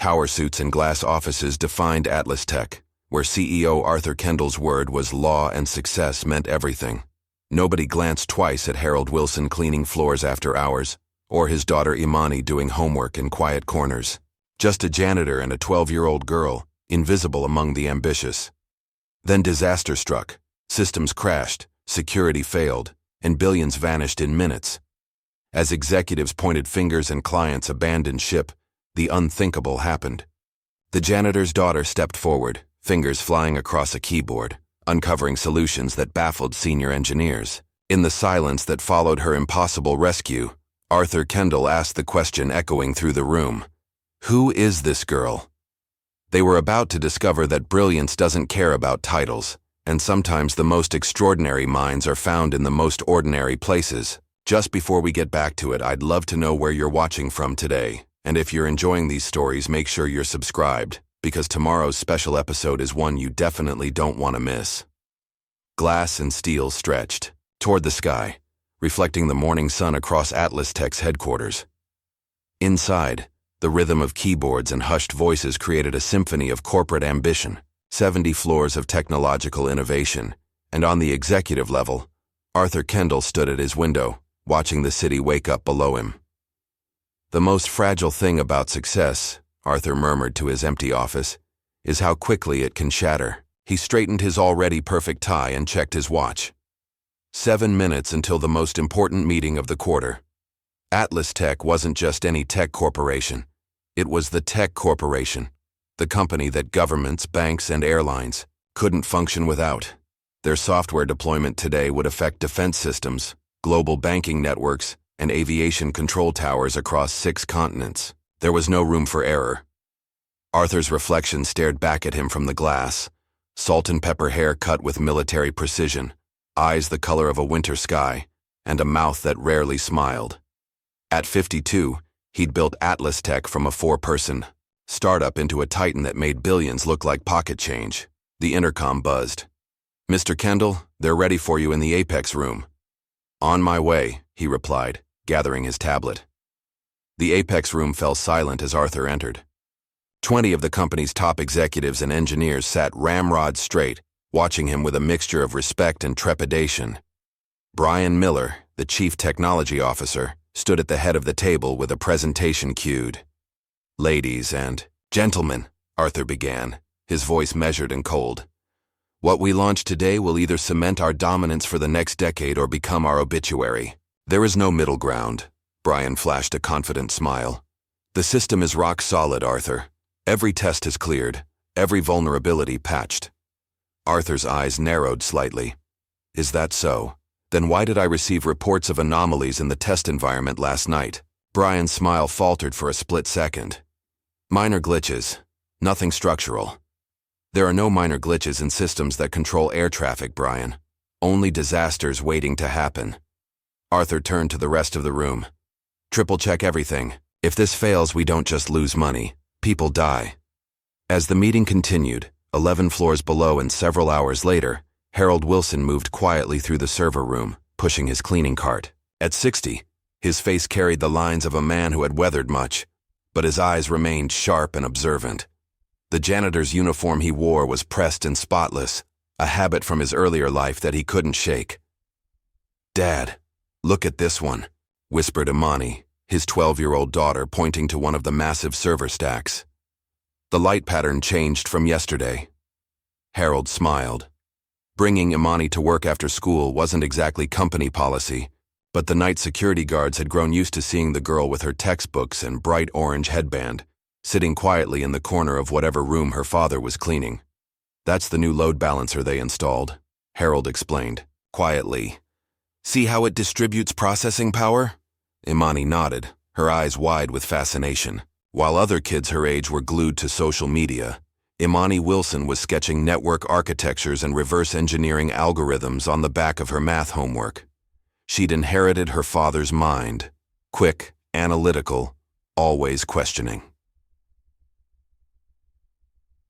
Power suits and glass offices defined AtlasTech, where CEO Arthur Kendall's word was law and success meant everything. Nobody glanced twice at Harold Wilson cleaning floors after hours, or his daughter Imani doing homework in quiet corners. Just a janitor and a 12-year-old girl, invisible among the ambitious. Then disaster struck. Systems crashed, security failed, and billions vanished in minutes. As executives pointed fingers and clients abandoned ship, the unthinkable happened. The janitor's daughter stepped forward, fingers flying across a keyboard, uncovering solutions that baffled senior engineers. In the silence that followed her impossible rescue, Arthur Kendall asked the question echoing through the room. Who is this girl? They were about to discover that brilliance doesn't care about titles, and sometimes the most extraordinary minds are found in the most ordinary places. Just before we get back to it, I'd love to know where you're watching from today. And if you're enjoying these stories, make sure you're subscribed, because tomorrow's special episode is one you definitely don't want to miss. Glass and steel stretched toward the sky, reflecting the morning sun across AtlasTech's headquarters. Inside, the rhythm of keyboards and hushed voices created a symphony of corporate ambition, 70 floors of technological innovation, and on the executive level, Arthur Kendall stood at his window, watching the city wake up below him. The most fragile thing about success, Arthur murmured to his empty office, is how quickly it can shatter. He straightened his already perfect tie and checked his watch. 7 minutes until the most important meeting of the quarter. AtlasTech wasn't just any tech corporation. It was the tech corporation, the company that governments, banks, and airlines couldn't function without. Their software deployment today would affect defense systems, global banking networks, and aviation control towers across 6 continents. There was no room for error. Arthur's reflection stared back at him from the glass, salt and pepper hair cut with military precision, eyes the color of a winter sky, and a mouth that rarely smiled. At 52, he'd built AtlasTech from a 4-person startup into a titan that made billions look like pocket change. The intercom buzzed. "Mr. Kendall, they're ready for you in the Apex room." "On my way," he replied, gathering his tablet. The Apex room fell silent as Arthur entered. 20 of the company's top executives and engineers sat ramrod straight, watching him with a mixture of respect and trepidation. Brian Miller, the chief technology officer, stood at the head of the table with a presentation cued. "Ladies and gentlemen," Arthur began, his voice measured and cold. "What we launch today will either cement our dominance for the next decade or become our obituary. There is no middle ground." Brian flashed a confident smile. "The system is rock solid, Arthur. Every test is cleared, every vulnerability patched." Arthur's eyes narrowed slightly. "Is that so? Then why did I receive reports of anomalies in the test environment last night?" Brian's smile faltered for a split second. "Minor glitches, nothing structural." "There are no minor glitches in systems that control air traffic, Brian. Only disasters waiting to happen." Arthur turned to the rest of the room. "Triple check everything. If this fails, we don't just lose money. People die." As the meeting continued, 11 floors below and several hours later, Harold Wilson moved quietly through the server room, pushing his cleaning cart. At 60, his face carried the lines of a man who had weathered much, but his eyes remained sharp and observant. The janitor's uniform he wore was pressed and spotless, a habit from his earlier life that he couldn't shake. "Dad, look at this one," whispered Imani, his 12-year-old daughter, pointing to one of the massive server stacks. The light pattern changed from yesterday. Harold smiled. Bringing Imani to work after school wasn't exactly company policy, but the night security guards had grown used to seeing the girl with her textbooks and bright orange headband, sitting quietly in the corner of whatever room her father was cleaning. "That's the new load balancer they installed," Harold explained, quietly. "See how it distributes processing power?" Imani nodded, her eyes wide with fascination. While other kids her age were glued to social media, Imani Wilson was sketching network architectures and reverse engineering algorithms on the back of her math homework. She'd inherited her father's mind, quick, analytical, always questioning.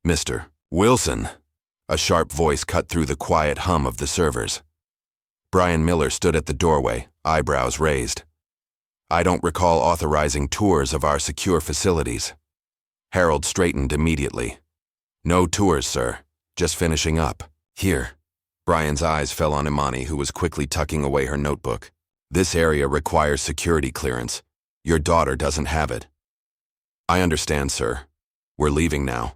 "Mr. Wilson," a sharp voice cut through the quiet hum of the servers. Brian Miller stood at the doorway, eyebrows raised. "I don't recall authorizing tours of our secure facilities." Harold straightened immediately. No tours, sir. Just finishing up. Here. Brian's eyes fell on Imani, who was quickly tucking away her notebook. This area requires security clearance. Your daughter doesn't have it. I understand, sir. We're leaving now.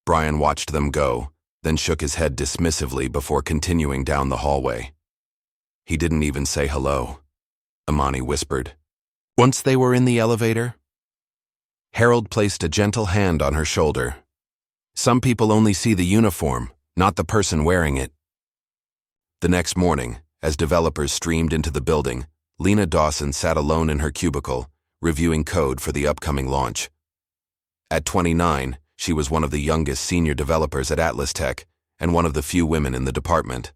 Brian watched them go, then shook his head dismissively before continuing down the hallway. He didn't even say hello. Imani whispered. Once they were in the elevator, Harold placed a gentle hand on her shoulder. Some people only see the uniform, not the person wearing it. The next morning, as developers streamed into the building, Lena Dawson sat alone in her cubicle, reviewing code for the upcoming launch. At 29, she was one of the youngest senior developers at AtlasTech and one of the few women in the department.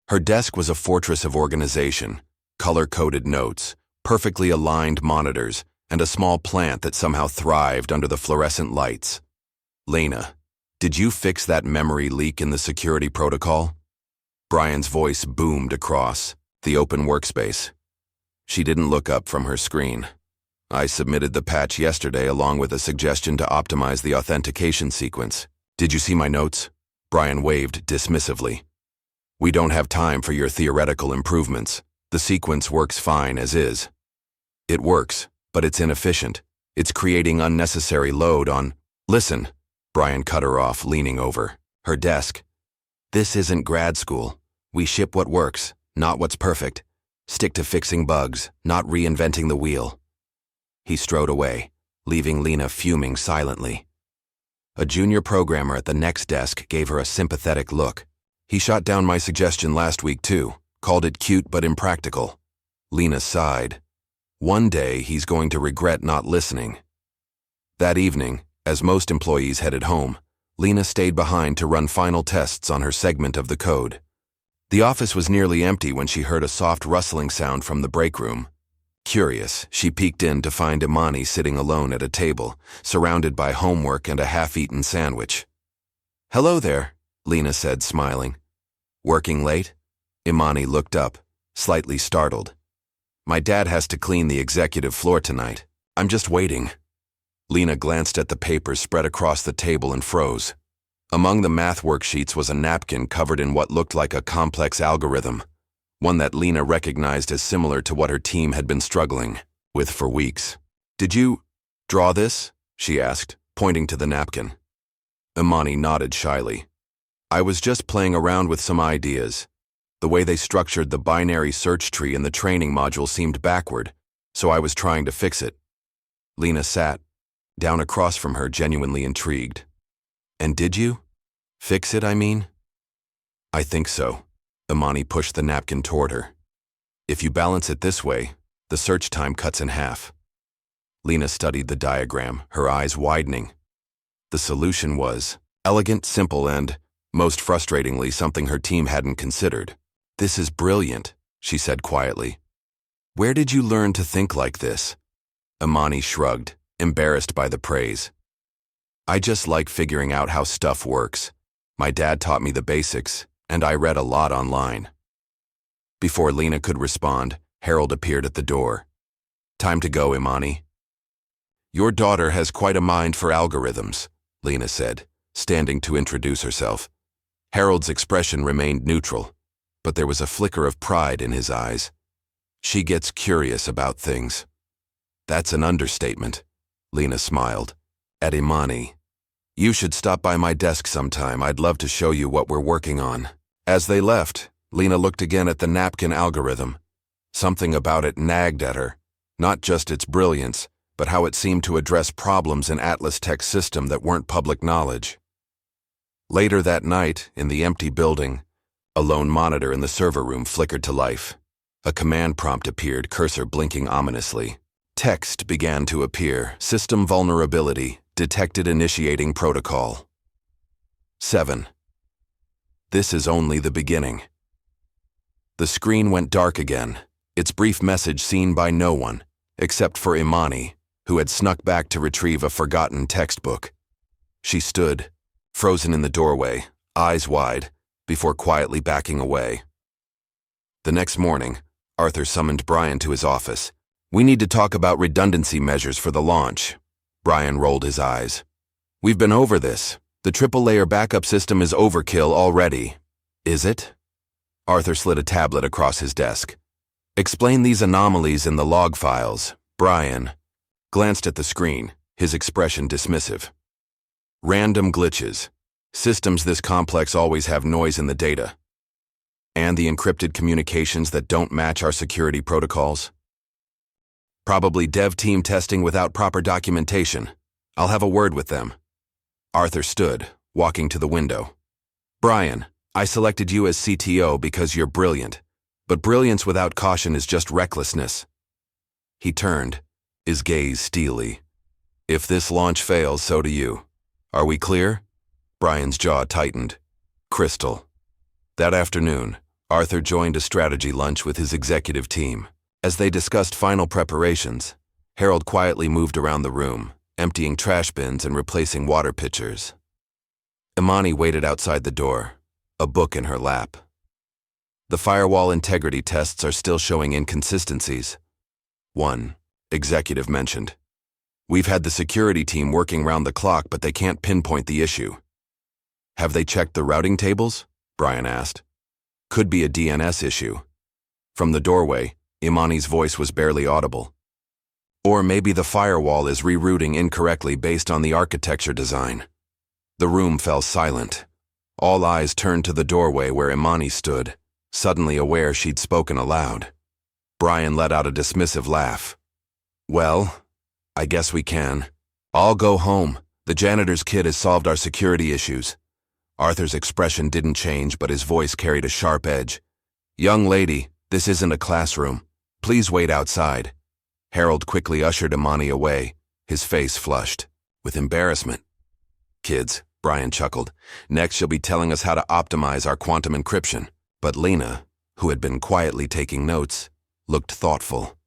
Her desk was a fortress of organization, color-coded notes, perfectly aligned monitors, and a small plant that somehow thrived under the fluorescent lights. Lena, did you fix that memory leak in the security protocol? Brian's voice boomed across the open workspace. She didn't look up from her screen. I submitted the patch yesterday along with a suggestion to optimize the authentication sequence. Did you see my notes? Brian waved dismissively. We don't have time for your theoretical improvements. The sequence works fine as is. It works, but it's inefficient. It's creating unnecessary load on... Listen, Brian cut her off, leaning over her desk. This isn't grad school. We ship what works, not what's perfect. Stick to fixing bugs, not reinventing the wheel. He strode away, leaving Lena fuming silently. A junior programmer at the next desk gave her a sympathetic look. He shot down my suggestion last week too, called it cute but impractical. Lena sighed. One day he's going to regret not listening. That evening, as most employees headed home, Lena stayed behind to run final tests on her segment of the code. The office was nearly empty when she heard a soft rustling sound from the break room. Curious, she peeked in to find Imani sitting alone at a table, surrounded by homework and a half-eaten sandwich. Hello there, Lena said, smiling. Working late? Imani looked up, slightly startled. My dad has to clean the executive floor tonight. I'm just waiting. Lena glanced at the papers spread across the table and froze. Among the math worksheets was a napkin covered in what looked like a complex algorithm, one that Lena recognized as similar to what her team had been struggling with for weeks. Did you draw this? She asked, pointing to the napkin. Imani nodded shyly. I was just playing around with some ideas. The way they structured the binary search tree in the training module seemed backward, so I was trying to fix it. Lena sat down across from her, genuinely intrigued. And did you? Fix it, I mean? I think so. Imani pushed the napkin toward her. If you balance it this way, the search time cuts in half. Lena studied the diagram, her eyes widening. The solution was elegant, simple, and, most frustratingly, something her team hadn't considered. This is brilliant, she said quietly. Where did you learn to think like this? Imani shrugged, embarrassed by the praise. I just like figuring out how stuff works. My dad taught me the basics, and I read a lot online. Before Lena could respond, Harold appeared at the door. Time to go, Imani. Your daughter has quite a mind for algorithms, Lena said, standing to introduce herself. Harold's expression remained neutral, but there was a flicker of pride in his eyes. She gets curious about things. That's an understatement, Lena smiled. At Imani. You should stop by my desk sometime. I'd love to show you what we're working on. As they left, Lena looked again at the napkin algorithm. Something about it nagged at her, not just its brilliance, but how it seemed to address problems in AtlasTech's system that weren't public knowledge. Later that night, in the empty building, a lone monitor in the server room flickered to life. A command prompt appeared, cursor blinking ominously. Text began to appear. System vulnerability. Detected initiating protocol. 7. This is only the beginning. The screen went dark again, its brief message seen by no one, except for Imani, who had snuck back to retrieve a forgotten textbook. She stood, frozen in the doorway, eyes wide, before quietly backing away. The next morning, Arthur summoned Brian to his office. We need to talk about redundancy measures for the launch. Brian rolled his eyes. We've been over this. The triple-layer backup system is overkill already. Is it? Arthur slid a tablet across his desk. Explain these anomalies in the log files. Brian glanced at the screen, his expression dismissive. Random glitches. Systems this complex always have noise in the data. And the encrypted communications that don't match our security protocols. Probably dev team testing without proper documentation. I'll have a word with them. Arthur stood, walking to the window. Brian, I selected you as CTO because you're brilliant, but brilliance without caution is just recklessness. He turned, his gaze steely. If this launch fails, so do you. Are we clear? Brian's jaw tightened. Crystal. That afternoon, Arthur joined a strategy lunch with his executive team. As they discussed final preparations, Harold quietly moved around the room, emptying trash bins and replacing water pitchers. Imani waited outside the door, a book in her lap. The firewall integrity tests are still showing inconsistencies. One executive mentioned. We've had the security team working round the clock, but they can't pinpoint the issue. Have they checked the routing tables? Brian asked. Could be a DNS issue. From the doorway, Imani's voice was barely audible. Or maybe the firewall is rerouting incorrectly based on the architecture design. The room fell silent. All eyes turned to the doorway where Imani stood, suddenly aware she'd spoken aloud. Brian let out a dismissive laugh. Well, I guess we can. I'll go home. The janitor's kid has solved our security issues. Arthur's expression didn't change, but his voice carried a sharp edge. Young lady, this isn't a classroom. Please wait outside. Harold quickly ushered Imani away, his face flushed with embarrassment. Kids, Brian chuckled. Next she'll be telling us how to optimize our quantum encryption. But Lena, who had been quietly taking notes, looked thoughtful.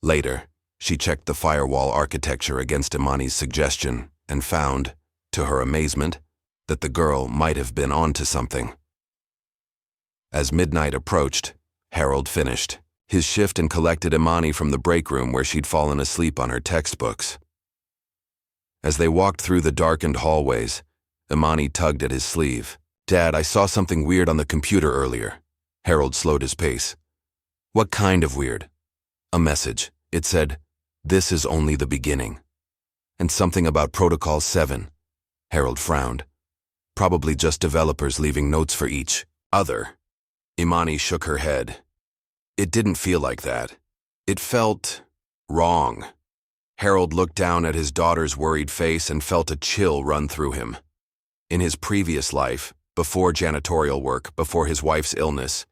Later, she checked the firewall architecture against Imani's suggestion and found, to her amazement, that the girl might have been onto something. As midnight approached, Harold finished his shift and collected Imani from the break room where she'd fallen asleep on her textbooks. As they walked through the darkened hallways, Imani tugged at his sleeve. Dad, I saw something weird on the computer earlier. Harold slowed his pace. What kind of weird? A message. It said, this is only the beginning. And something about Protocol 7. Harold frowned. Probably just developers leaving notes for each other. Imani shook her head. It didn't feel like that. It felt wrong. Harold looked down at his daughter's worried face and felt a chill run through him. In his previous life, before janitorial work, before his wife's illness,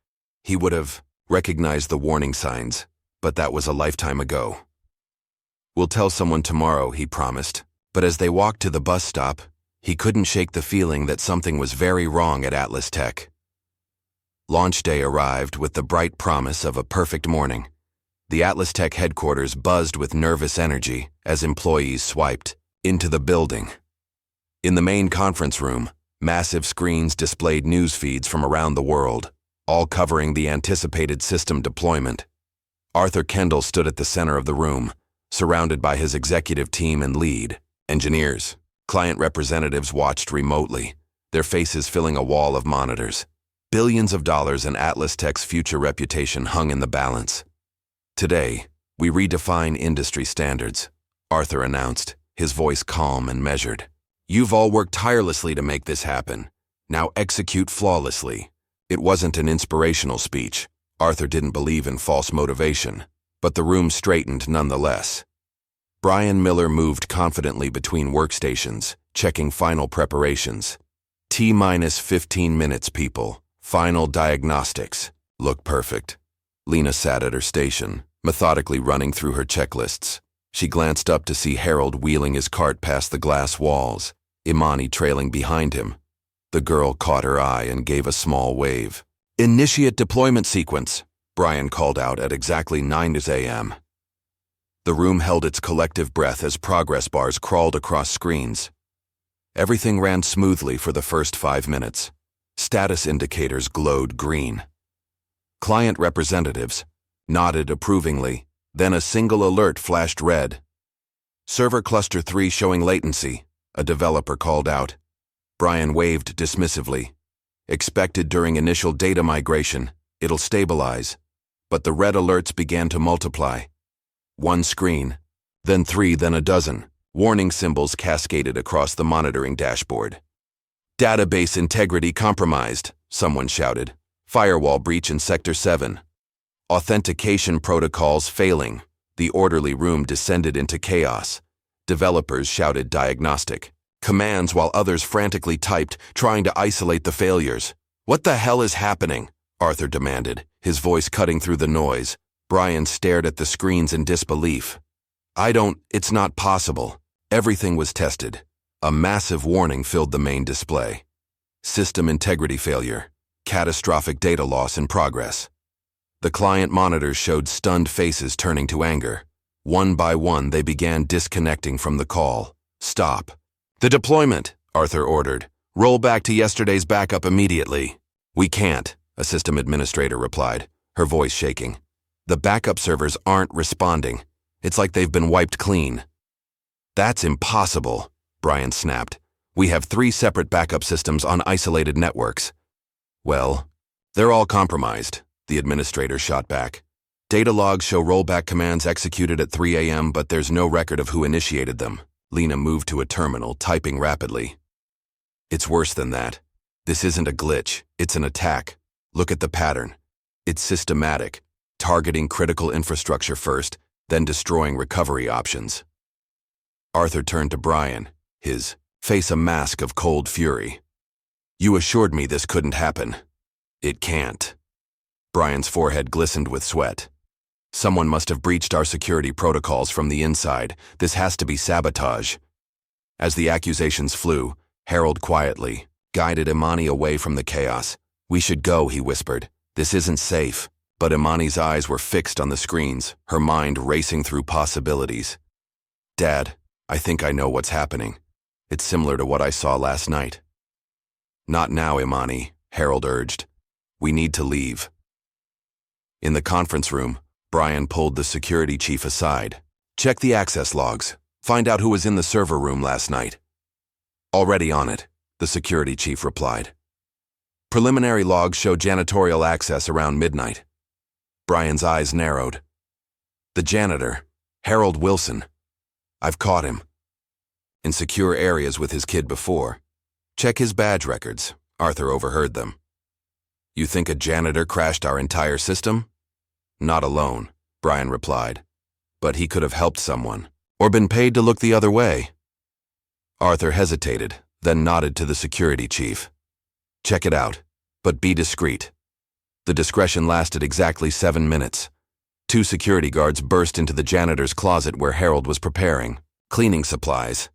he would have recognized the warning signs, but that was a lifetime ago. We'll tell someone tomorrow, he promised, but as they walked to the bus stop, he couldn't shake the feeling that something was very wrong at AtlasTech. Launch day arrived with the bright promise of a perfect morning. The AtlasTech headquarters buzzed with nervous energy as employees swiped into the building. In the main conference room, massive screens displayed news feeds from around the world, all covering the anticipated system deployment. Arthur Kendall stood at the center of the room, surrounded by his executive team and lead engineers. Client representatives watched remotely, their faces filling a wall of monitors. Billions of dollars in AtlasTech's future reputation hung in the balance. Today, we redefine industry standards, Arthur announced, his voice calm and measured. You've all worked tirelessly to make this happen. Now execute flawlessly. It wasn't an inspirational speech. Arthur didn't believe in false motivation, but the room straightened nonetheless. Brian Miller moved confidently between workstations, checking final preparations. T-minus 15 minutes, people. Final diagnostics. Look perfect. Lena sat at her station, methodically running through her checklists. She glanced up to see Harold wheeling his cart past the glass walls, Imani trailing behind him. The girl caught her eye and gave a small wave. Initiate deployment sequence, Brian called out at exactly 9 a.m. The room held its collective breath as progress bars crawled across screens. Everything ran smoothly for the first 5 minutes. Status indicators glowed green. Client representatives nodded approvingly, then a single alert flashed red. Server cluster 3 showing latency, a developer called out. Brian waved dismissively. Expected during initial data migration, it'll stabilize. But the red alerts began to multiply. One screen, then 3, then a dozen. Warning symbols cascaded across the monitoring dashboard. Database integrity compromised, someone shouted. Firewall breach in Sector 7. Authentication protocols failing. The orderly room descended into chaos. Developers shouted diagnostic commands while others frantically typed, trying to isolate the failures. What the hell is happening? Arthur demanded, his voice cutting through the noise. Brian stared at the screens in disbelief. It's not possible. Everything was tested. A massive warning filled the main display. System integrity failure. Catastrophic data loss in progress. The client monitors showed stunned faces turning to anger. One by one, they began disconnecting from the call. Stop. The deployment, Arthur ordered. Roll back to yesterday's backup immediately. We can't, a system administrator replied, her voice shaking. The backup servers aren't responding. It's like they've been wiped clean. That's impossible, Brian snapped. We have 3 separate backup systems on isolated networks. Well, they're all compromised, the administrator shot back. Data logs show rollback commands executed at 3 a.m., but there's no record of who initiated them. Lena moved to a terminal, typing rapidly. It's worse than that. This isn't a glitch, it's an attack. Look at the pattern. It's systematic, targeting critical infrastructure first, then destroying recovery options. Arthur turned to Brian, his face a mask of cold fury. You assured me this couldn't happen. It can't. Brian's forehead glistened with sweat. Someone must have breached our security protocols from the inside. This has to be sabotage. As the accusations flew, Harold quietly guided Imani away from the chaos. We should go, he whispered. This isn't safe. But Imani's eyes were fixed on the screens, her mind racing through possibilities. Dad, I think I know what's happening. It's similar to what I saw last night. Not now, Imani, Harold urged. We need to leave. In the conference room, Brian pulled the security chief aside. Check the access logs. Find out who was in the server room last night. Already on it, the security chief replied. Preliminary logs show janitorial access around midnight. Brian's eyes narrowed. The janitor, Harold Wilson. I've caught him. In secure areas with his kid before. Check his badge records. Arthur overheard them. You think a janitor crashed our entire system? Not alone, Brian replied. But he could have helped someone, or been paid to look the other way. Arthur hesitated, then nodded to the security chief. Check it out, but be discreet. The discretion lasted exactly 7 minutes. 2 security guards burst into the janitor's closet where Harold was preparing cleaning supplies.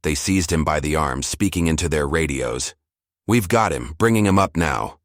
They seized him by the arms, speaking into their radios. We've got him, bringing him up now.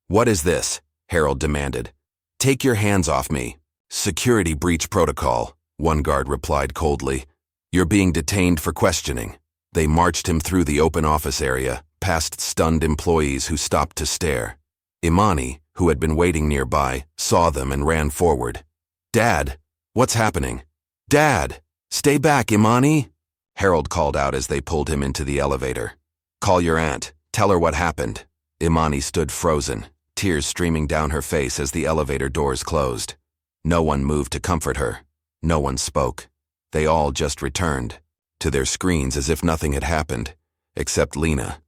What is this? Harold demanded. Take your hands off me. Security breach protocol, one guard replied coldly. You're being detained for questioning. They marched him through the open office area, past stunned employees who stopped to stare. Imani, who had been waiting nearby, saw them and ran forward. Dad, what's happening? Dad, stay back, Imani, Harold called out as they pulled him into the elevator. Call your aunt. Tell her what happened. Imani stood frozen, tears streaming down her face as the elevator doors closed. No one moved to comfort her. No one spoke. They all just returned to their screens as if nothing had happened, except Lena.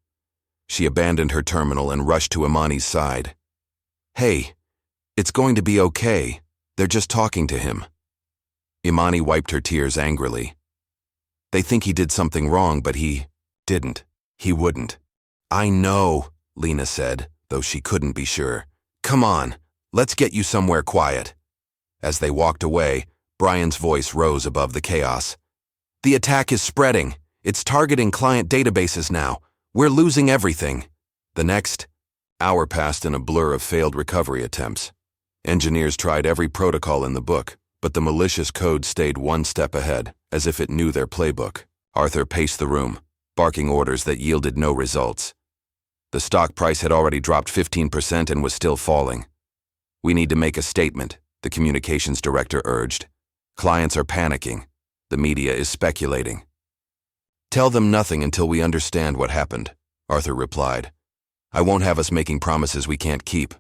She abandoned her terminal and rushed to Imani's side. Hey, it's going to be okay. They're just talking to him. Imani wiped her tears angrily. They think he did something wrong, but he didn't. He wouldn't. I know, Lena said, though she couldn't be sure. Come on, let's get you somewhere quiet. As they walked away, Brian's voice rose above the chaos. The attack is spreading. It's targeting client databases now. We're losing everything. The next hour passed in a blur of failed recovery attempts. Engineers tried every protocol in the book, but the malicious code stayed one step ahead, as if it knew their playbook. Arthur paced the room, barking orders that yielded no results. The stock price had already dropped 15% and was still falling. We need to make a statement, the communications director urged. Clients are panicking. The media is speculating. Tell them nothing until we understand what happened, Arthur replied. I won't have us making promises we can't keep.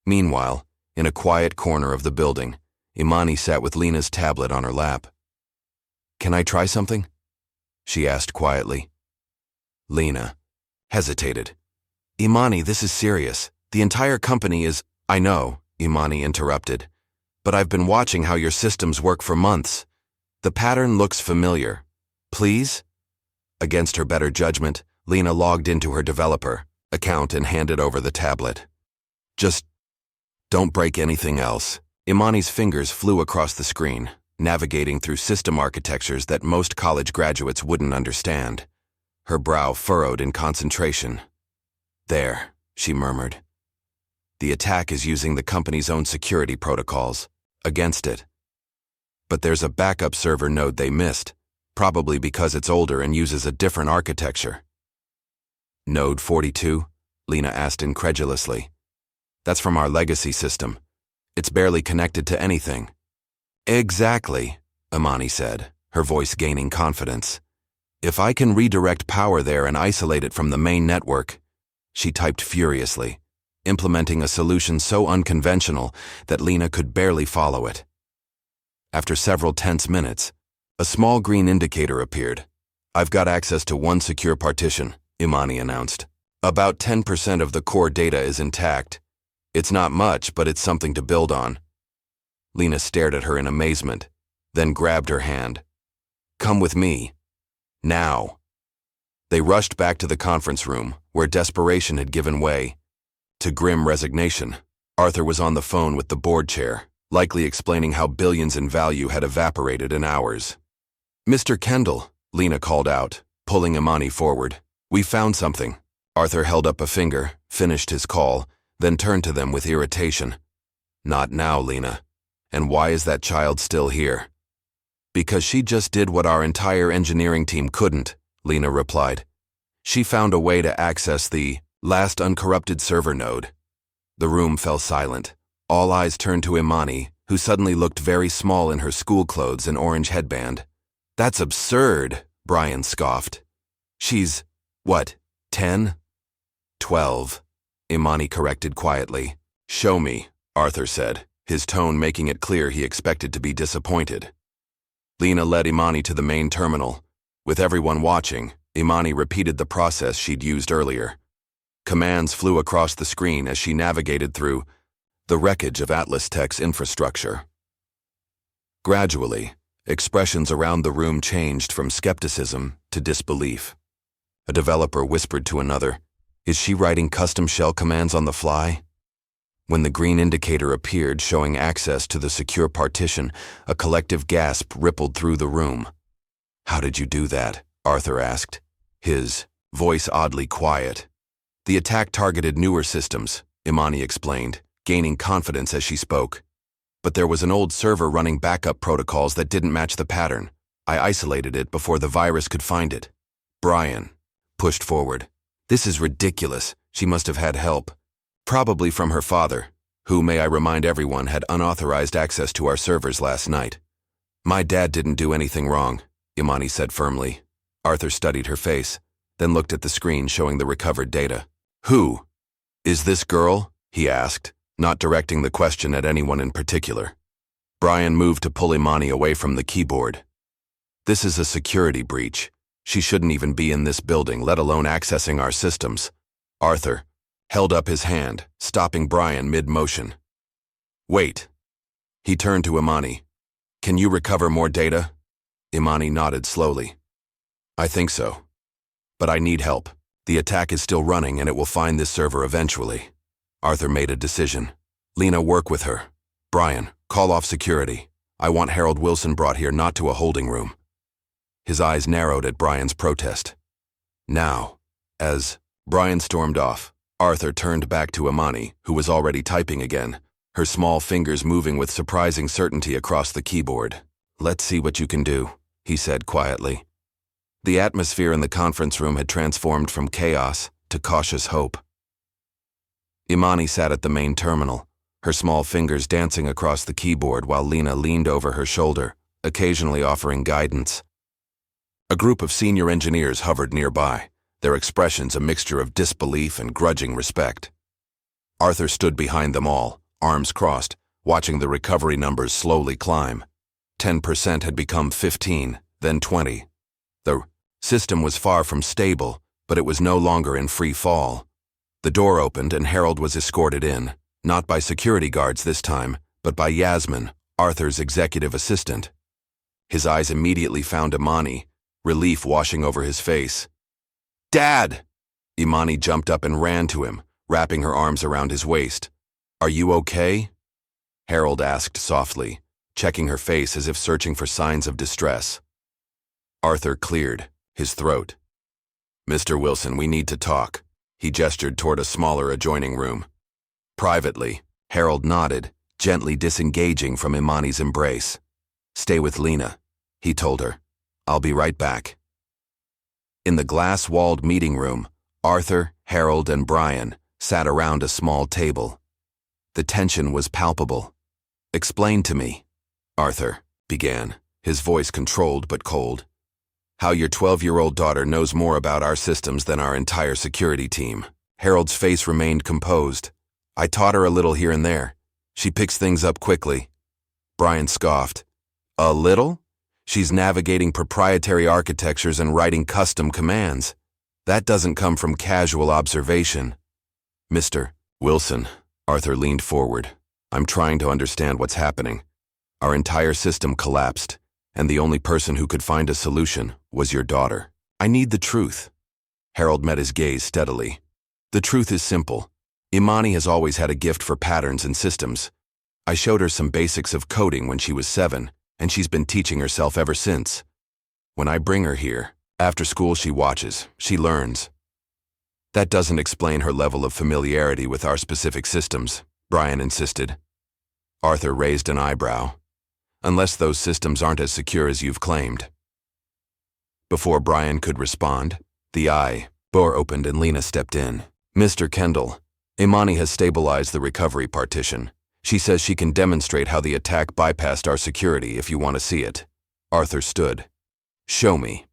Meanwhile, in a quiet corner of the building, Imani sat with Lena's tablet on her lap. Can I try something? She asked quietly. Lena hesitated. Imani, this is serious. The entire company is— I know, Imani interrupted, but I've been watching how your systems work for months. The pattern looks familiar. Please? Against her better judgment, Lena logged into her developer account and handed over the tablet. Just don't break anything else. Imani's fingers flew across the screen, navigating through system architectures that most college graduates wouldn't understand. Her brow furrowed in concentration. There, she murmured. The attack is using the company's own security protocols against it. But there's a backup server node they missed, probably because it's older and uses a different architecture. Node 42? Lena asked incredulously. That's from our legacy system. It's barely connected to anything. Exactly, Imani said, her voice gaining confidence. If I can redirect power there and isolate it from the main network— She typed furiously, implementing a solution so unconventional that Lena could barely follow it. After several tense minutes, a small green indicator appeared. I've got access to one secure partition, Imani announced. About 10% of the core data is intact. It's not much, but it's something to build on. Lena stared at her in amazement, then grabbed her hand. Come with me. Now. They rushed back to the conference room, where desperation had given way to grim resignation. Arthur was on the phone with the board chair, likely explaining how billions in value had evaporated in hours. Mr. Kendall, Lena called out, pulling Imani forward. We found something. Arthur held up a finger, finished his call, then turned to them with irritation. Not now, Lena. And why is that child still here? Because she just did what our entire engineering team couldn't, Lena replied. She found a way to access the last uncorrupted server node. The room fell silent. All eyes turned to Imani, who suddenly looked very small in her school clothes and orange headband. That's absurd, Brian scoffed. She's, what, 10? 12, Imani corrected quietly. Show me, Arthur said, his tone making it clear he expected to be disappointed. Lena led Imani to the main terminal. With everyone watching, Imani repeated the process she'd used earlier. Commands flew across the screen as she navigated through the wreckage of AtlasTech's infrastructure. Gradually, expressions around the room changed from skepticism to disbelief. A developer whispered to another, "Is she writing custom shell commands on the fly?" When the green indicator appeared showing access to the secure partition, a collective gasp rippled through the room. "How did you do that?" Arthur asked, his voice oddly quiet. "The attack targeted newer systems," Imani explained, gaining confidence as she spoke. "But there was an old server running backup protocols that didn't match the pattern. I isolated it before the virus could find it." Brian pushed forward. "This is ridiculous. She must have had help. Probably from her father, who, may I remind everyone, had unauthorized access to our servers last night." "My dad didn't do anything wrong," Imani said firmly. Arthur studied her face, then looked at the screen showing the recovered data. "Who? Is this girl?" he asked, not directing the question at anyone in particular. Brian moved to pull Imani away from the keyboard. "This is a security breach. She shouldn't even be in this building, let alone accessing our systems." Arthur held up his hand, stopping Brian mid-motion. "Wait." He turned to Imani. "Can you recover more data?" Imani nodded slowly. "I think so. But I need help. The attack is still running and it will find this server eventually." Arthur made a decision. "Lena, work with her. Brian, call off security. I want Harold Wilson brought here, not to a holding room." His eyes narrowed at Brian's protest. "Now." As Brian stormed off, Arthur turned back to Imani, who was already typing again, her small fingers moving with surprising certainty across the keyboard. "Let's see what you can do," he said quietly. The atmosphere in the conference room had transformed from chaos to cautious hope. Imani sat at the main terminal, her small fingers dancing across the keyboard while Lena leaned over her shoulder, occasionally offering guidance. A group of senior engineers hovered nearby, their expressions a mixture of disbelief and grudging respect. Arthur stood behind them all, arms crossed, watching the recovery numbers slowly climb. 10% had become 15, then 20. The system was far from stable, but it was no longer in free fall. The door opened and Harold was escorted in, not by security guards this time, but by Yasmin, Arthur's executive assistant. His eyes immediately found Imani, relief washing over his face. "Dad!" Imani jumped up and ran to him, wrapping her arms around his waist. "Are you okay?" Harold asked softly, checking her face as if searching for signs of distress. Arthur cleared his throat. "Mr. Wilson, we need to talk." He gestured toward a smaller adjoining room. Privately, Harold nodded, gently disengaging from Imani's embrace. "Stay with Lena," he told her. "I'll be right back." In the glass-walled meeting room, Arthur, Harold, and Brian sat around a small table. The tension was palpable. "Explain to me," Arthur began, his voice controlled but cold, "how your 12-year-old daughter knows more about our systems than our entire security team." Harold's face remained composed. "I taught her a little here and there. She picks things up quickly." Brian scoffed. "A little? She's navigating proprietary architectures and writing custom commands. That doesn't come from casual observation." "Mr. Wilson," Arthur leaned forward, "I'm trying to understand what's happening. Our entire system collapsed, and the only person who could find a solution was your daughter. I need the truth." Harold met his gaze steadily. "The truth is simple. Imani has always had a gift for patterns and systems. I showed her some basics of coding when she was 7, and she's been teaching herself ever since. When I bring her here, after school she watches, she learns." "That doesn't explain her level of familiarity with our specific systems," Brian insisted. Arthur raised an eyebrow. "Unless those systems aren't as secure as you've claimed." Before Brian could respond, the door opened and Lena stepped in. "Mr. Kendall, Imani has stabilized the recovery partition. She says she can demonstrate how the attack bypassed our security if you want to see it." Arthur stood. "Show me."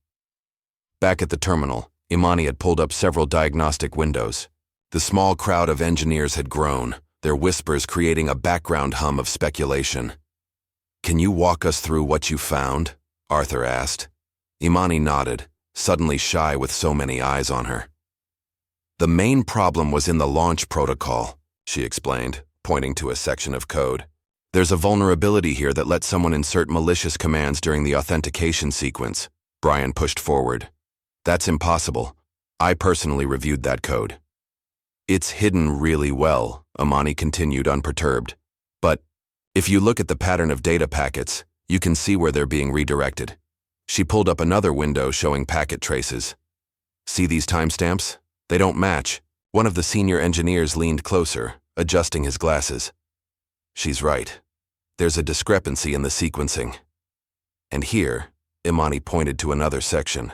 Back at the terminal, Imani had pulled up several diagnostic windows. The small crowd of engineers had grown, their whispers creating a background hum of speculation. "Can you walk us through what you found?" Arthur asked. Imani nodded, suddenly shy with so many eyes on her. "The main problem was in the launch protocol," she explained, pointing to a section of code. "There's a vulnerability here that lets someone insert malicious commands during the authentication sequence." Brian pushed forward. "That's impossible. I personally reviewed that code." "It's hidden really well," Imani continued unperturbed. "But if you look at the pattern of data packets, you can see where they're being redirected." She pulled up another window showing packet traces. "See these timestamps? They don't match." One of the senior engineers leaned closer, adjusting his glasses. "She's right. There's a discrepancy in the sequencing. And here," Imani pointed to another section,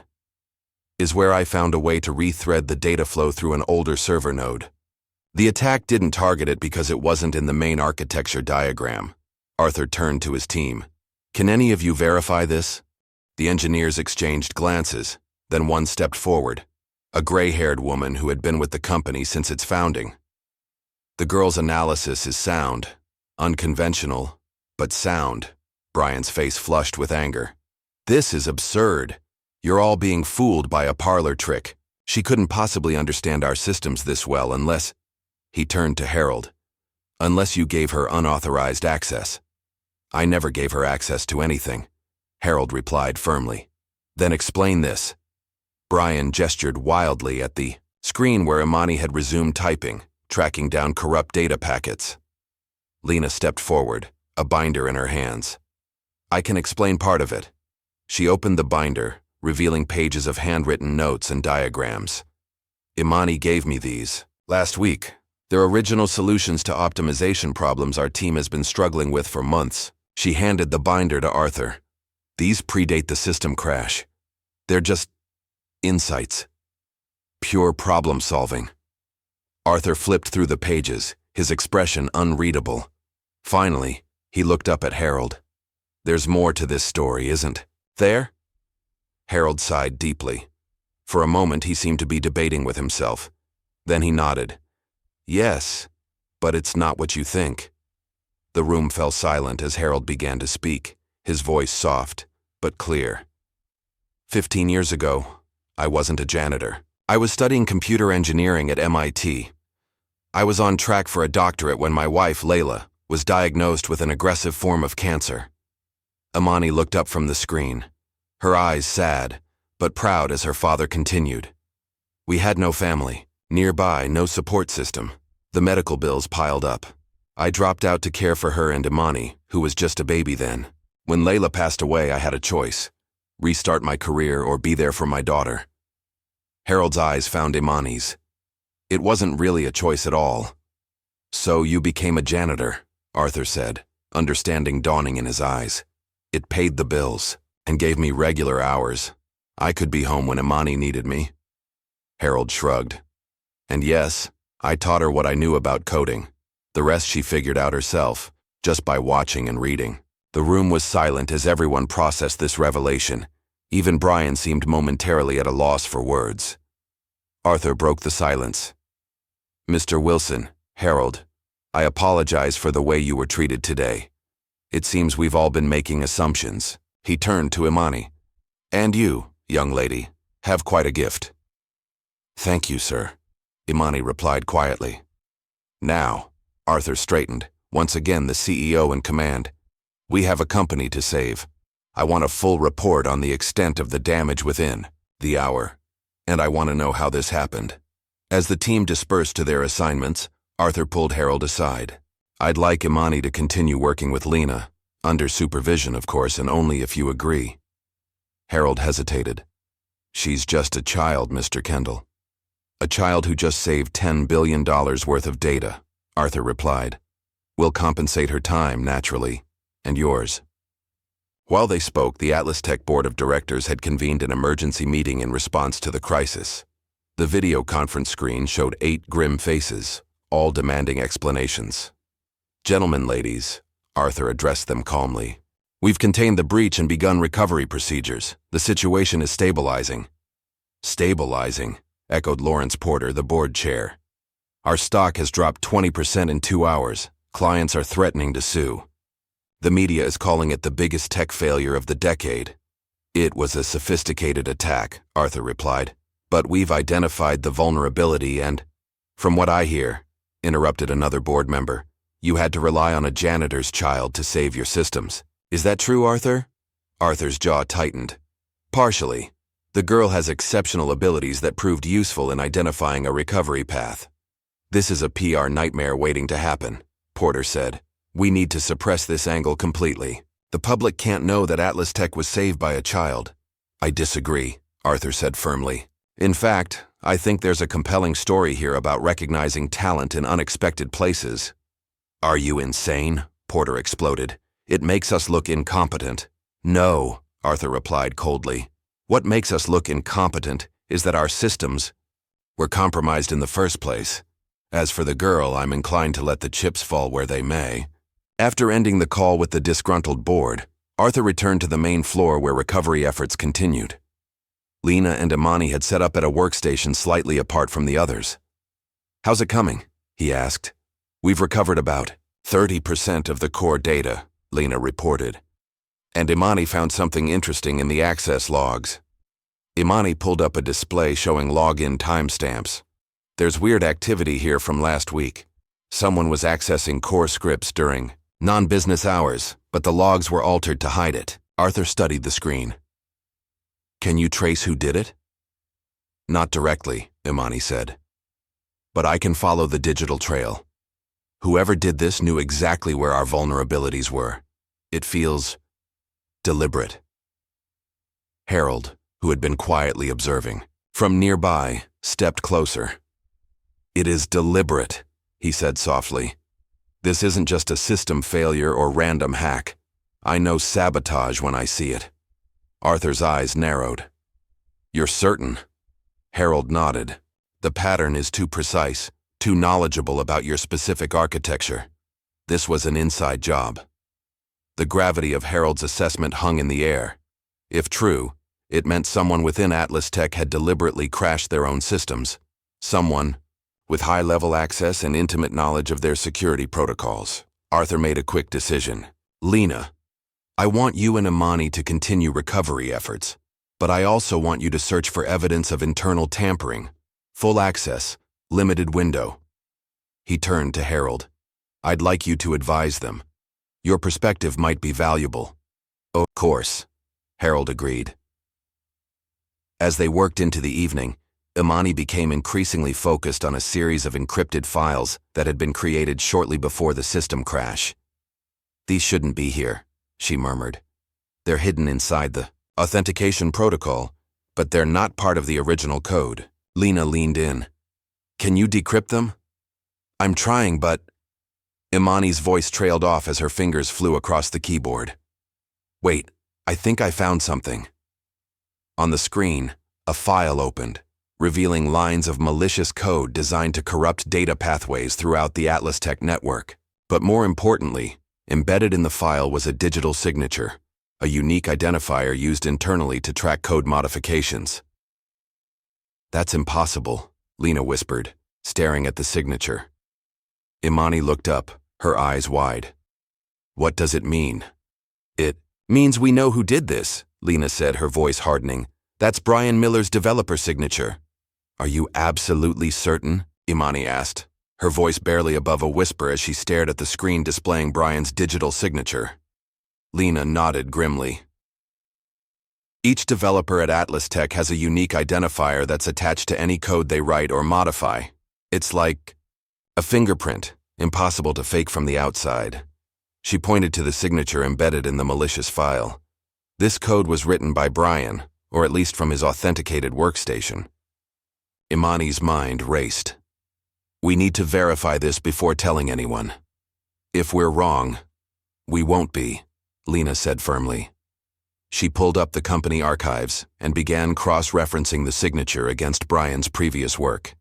"is where I found a way to rethread the data flow through an older server node. The attack didn't target it because it wasn't in the main architecture diagram." Arthur turned to his team. "Can any of you verify this?" The engineers exchanged glances, then one stepped forward, a gray-haired woman who had been with the company since its founding. "The girl's analysis is sound, unconventional, but sound." Brian's face flushed with anger. "This is absurd. You're all being fooled by a parlor trick. She couldn't possibly understand our systems this well unless—" He turned to Harold. "Unless you gave her unauthorized access." "I never gave her access to anything," Harold replied firmly. "Then explain this." Brian gestured wildly at the screen where Imani had resumed typing, tracking down corrupt data packets. Lena stepped forward, a binder in her hands. "I can explain part of it." She opened the binder, revealing pages of handwritten notes and diagrams. "Imani gave me these last week. They're original solutions to optimization problems our team has been struggling with for months." She handed the binder to Arthur. "These predate the system crash. They're just insights. Pure problem solving." Arthur flipped through the pages, his expression unreadable. Finally, he looked up at Harold. There's more to this story, isn't there? Harold sighed deeply. For a moment he seemed to be debating with himself. Then he nodded. Yes, but it's not what you think. The room fell silent as Harold began to speak, his voice soft, but clear. 15 years ago, I wasn't a janitor. I was studying computer engineering at MIT. I was on track for a doctorate when my wife, Layla, was diagnosed with an aggressive form of cancer. Imani looked up from the screen, her eyes sad, but proud as her father continued. We had no family, nearby no support system. The medical bills piled up. I dropped out to care for her and Imani, who was just a baby then. When Layla passed away, I had a choice: restart my career or be there for my daughter. Harold's eyes found Imani's. It wasn't really a choice at all. So you became a janitor, Arthur said, understanding dawning in his eyes. It paid the bills and gave me regular hours. I could be home when Imani needed me. Harold shrugged. And yes, I taught her what I knew about coding. The rest she figured out herself, just by watching and reading. The room was silent as everyone processed this revelation. Even Brian seemed momentarily at a loss for words. Arthur broke the silence. Mr. Wilson, Harold, I apologize for the way you were treated today. It seems we've all been making assumptions. He turned to Imani. And you, young lady, have quite a gift. Thank you, sir, Imani replied quietly. Now, Arthur straightened, once again the CEO in command. We have a company to save. I want a full report on the extent of the damage within the hour, and I want to know how this happened. As the team dispersed to their assignments, Arthur pulled Harold aside. I'd like Imani to continue working with Lena, under supervision, of course, and only if you agree. Harold hesitated. She's just a child, Mr. Kendall. A child who just saved $10 billion worth of data, Arthur replied. We'll compensate her time, naturally, and yours. While they spoke, the AtlasTech board of directors had convened an emergency meeting in response to the crisis. The video conference screen showed 8 grim faces, all demanding explanations. Gentlemen, ladies, Arthur addressed them calmly. We've contained the breach and begun recovery procedures. The situation is stabilizing. Stabilizing, echoed Lawrence Porter, the board chair. Our stock has dropped 20% in 2 hours. Clients are threatening to sue. The media is calling it the biggest tech failure of the decade. It was a sophisticated attack, Arthur replied. But we've identified the vulnerability and, from what I hear, interrupted another board member, you had to rely on a janitor's child to save your systems. Is that true, Arthur? Arthur's jaw tightened. Partially. The girl has exceptional abilities that proved useful in identifying a recovery path. This is a PR nightmare waiting to happen, Porter said. We need to suppress this angle completely. The public can't know that AtlasTech was saved by a child. I disagree, Arthur said firmly. In fact, I think there's a compelling story here about recognizing talent in unexpected places. Are you insane? Porter exploded. It makes us look incompetent. No, Arthur replied coldly. What makes us look incompetent is that our systems were compromised in the first place. As for the girl, I'm inclined to let the chips fall where they may. After ending the call with the disgruntled board, Arthur returned to the main floor where recovery efforts continued. Lena and Imani had set up at a workstation slightly apart from the others. How's it coming? He asked. We've recovered about 30% of the core data, Lena reported. And Imani found something interesting in the access logs. Imani pulled up a display showing login timestamps. There's weird activity here from last week. Someone was accessing core scripts during non-business hours, but the logs were altered to hide it. Arthur studied the screen. Can you trace who did it? Not directly, Imani said. But I can follow the digital trail. Whoever did this knew exactly where our vulnerabilities were. It feels deliberate. Harold, who had been quietly observing, from nearby, stepped closer. It is deliberate, he said softly. This isn't just a system failure or random hack. I know sabotage when I see it. Arthur's eyes narrowed. You're certain? Harold nodded. The pattern is too precise, too knowledgeable about your specific architecture. This was an inside job. The gravity of Harold's assessment hung in the air. If true, it meant someone within AtlasTech had deliberately crashed their own systems. Someone with high-level access and intimate knowledge of their security protocols. Arthur made a quick decision. Lena, I want you and Imani to continue recovery efforts, but I also want you to search for evidence of internal tampering. Full access, limited window. He turned to Harold. I'd like you to advise them. Your perspective might be valuable. Of course, Harold agreed. As they worked into the evening, Imani became increasingly focused on a series of encrypted files that had been created shortly before the system crash. These shouldn't be here, she murmured. They're hidden inside the authentication protocol, but they're not part of the original code. Lena leaned in. Can you decrypt them? I'm trying, but... Imani's voice trailed off as her fingers flew across the keyboard. Wait, I think I found something. On the screen, a file opened, revealing lines of malicious code designed to corrupt data pathways throughout the AtlasTech network. But more importantly, embedded in the file was a digital signature, a unique identifier used internally to track code modifications. That's impossible, Lena whispered, staring at the signature. Imani looked up, her eyes wide. What does it mean? It means we know who did this, Lena said, her voice hardening. That's Brian Miller's developer signature. Are you absolutely certain? Imani asked, her voice barely above a whisper as she stared at the screen displaying Brian's digital signature. Lena nodded grimly. Each developer at AtlasTech has a unique identifier that's attached to any code they write or modify. It's like a fingerprint, impossible to fake from the outside. She pointed to the signature embedded in the malicious file. This code was written by Brian, or at least from his authenticated workstation. Imani's mind raced. We need to verify this before telling anyone. If we're wrong, we won't be, Lena said firmly. She pulled up the company archives and began cross-referencing the signature against Brian's previous work.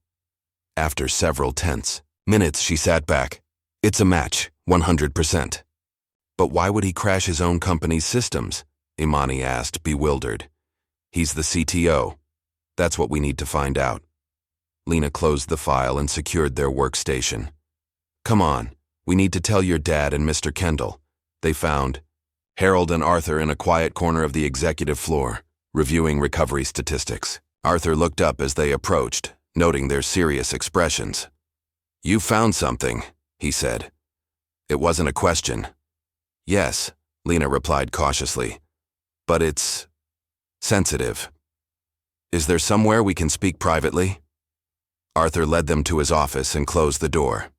After several tense minutes, she sat back. It's a match, 100%. But why would he crash his own company's systems? Imani asked, bewildered. He's the CTO. That's what we need to find out. Lena closed the file and secured their workstation. Come on, we need to tell your dad and Mr. Kendall. They found Harold and Arthur in a quiet corner of the executive floor, reviewing recovery statistics. Arthur looked up as they approached, noting their serious expressions. You found something, he said. It wasn't a question. Yes, Lena replied cautiously. But it's sensitive. Is there somewhere we can speak privately? Arthur led them to his office and closed the door.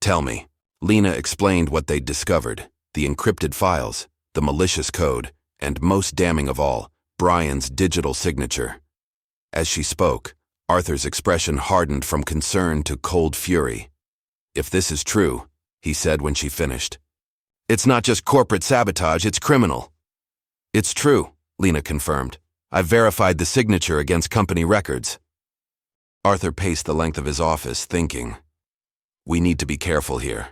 Tell me. Lena explained what they'd discovered, the encrypted files, the malicious code, and most damning of all, Brian's digital signature. As she spoke, Arthur's expression hardened from concern to cold fury. If this is true, he said when she finished, it's not just corporate sabotage, it's criminal. It's true, Lena confirmed. I've verified the signature against company records. Arthur paced the length of his office, thinking, we need to be careful here.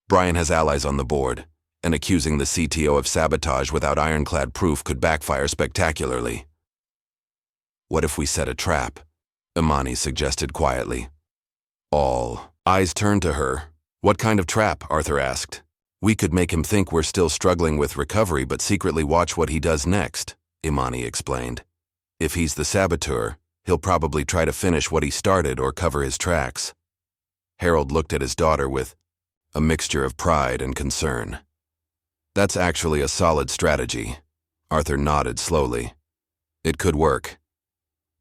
Brian has allies on the board, and accusing the CTO of sabotage without ironclad proof could backfire spectacularly. What if we set a trap? Imani suggested quietly. All eyes turned to her. What kind of trap? Arthur asked. We could make him think we're still struggling with recovery but secretly watch what he does next, Imani explained. If he's the saboteur, he'll probably try to finish what he started or cover his tracks. Harold looked at his daughter with a mixture of pride and concern. That's actually a solid strategy. Arthur nodded slowly. It could work.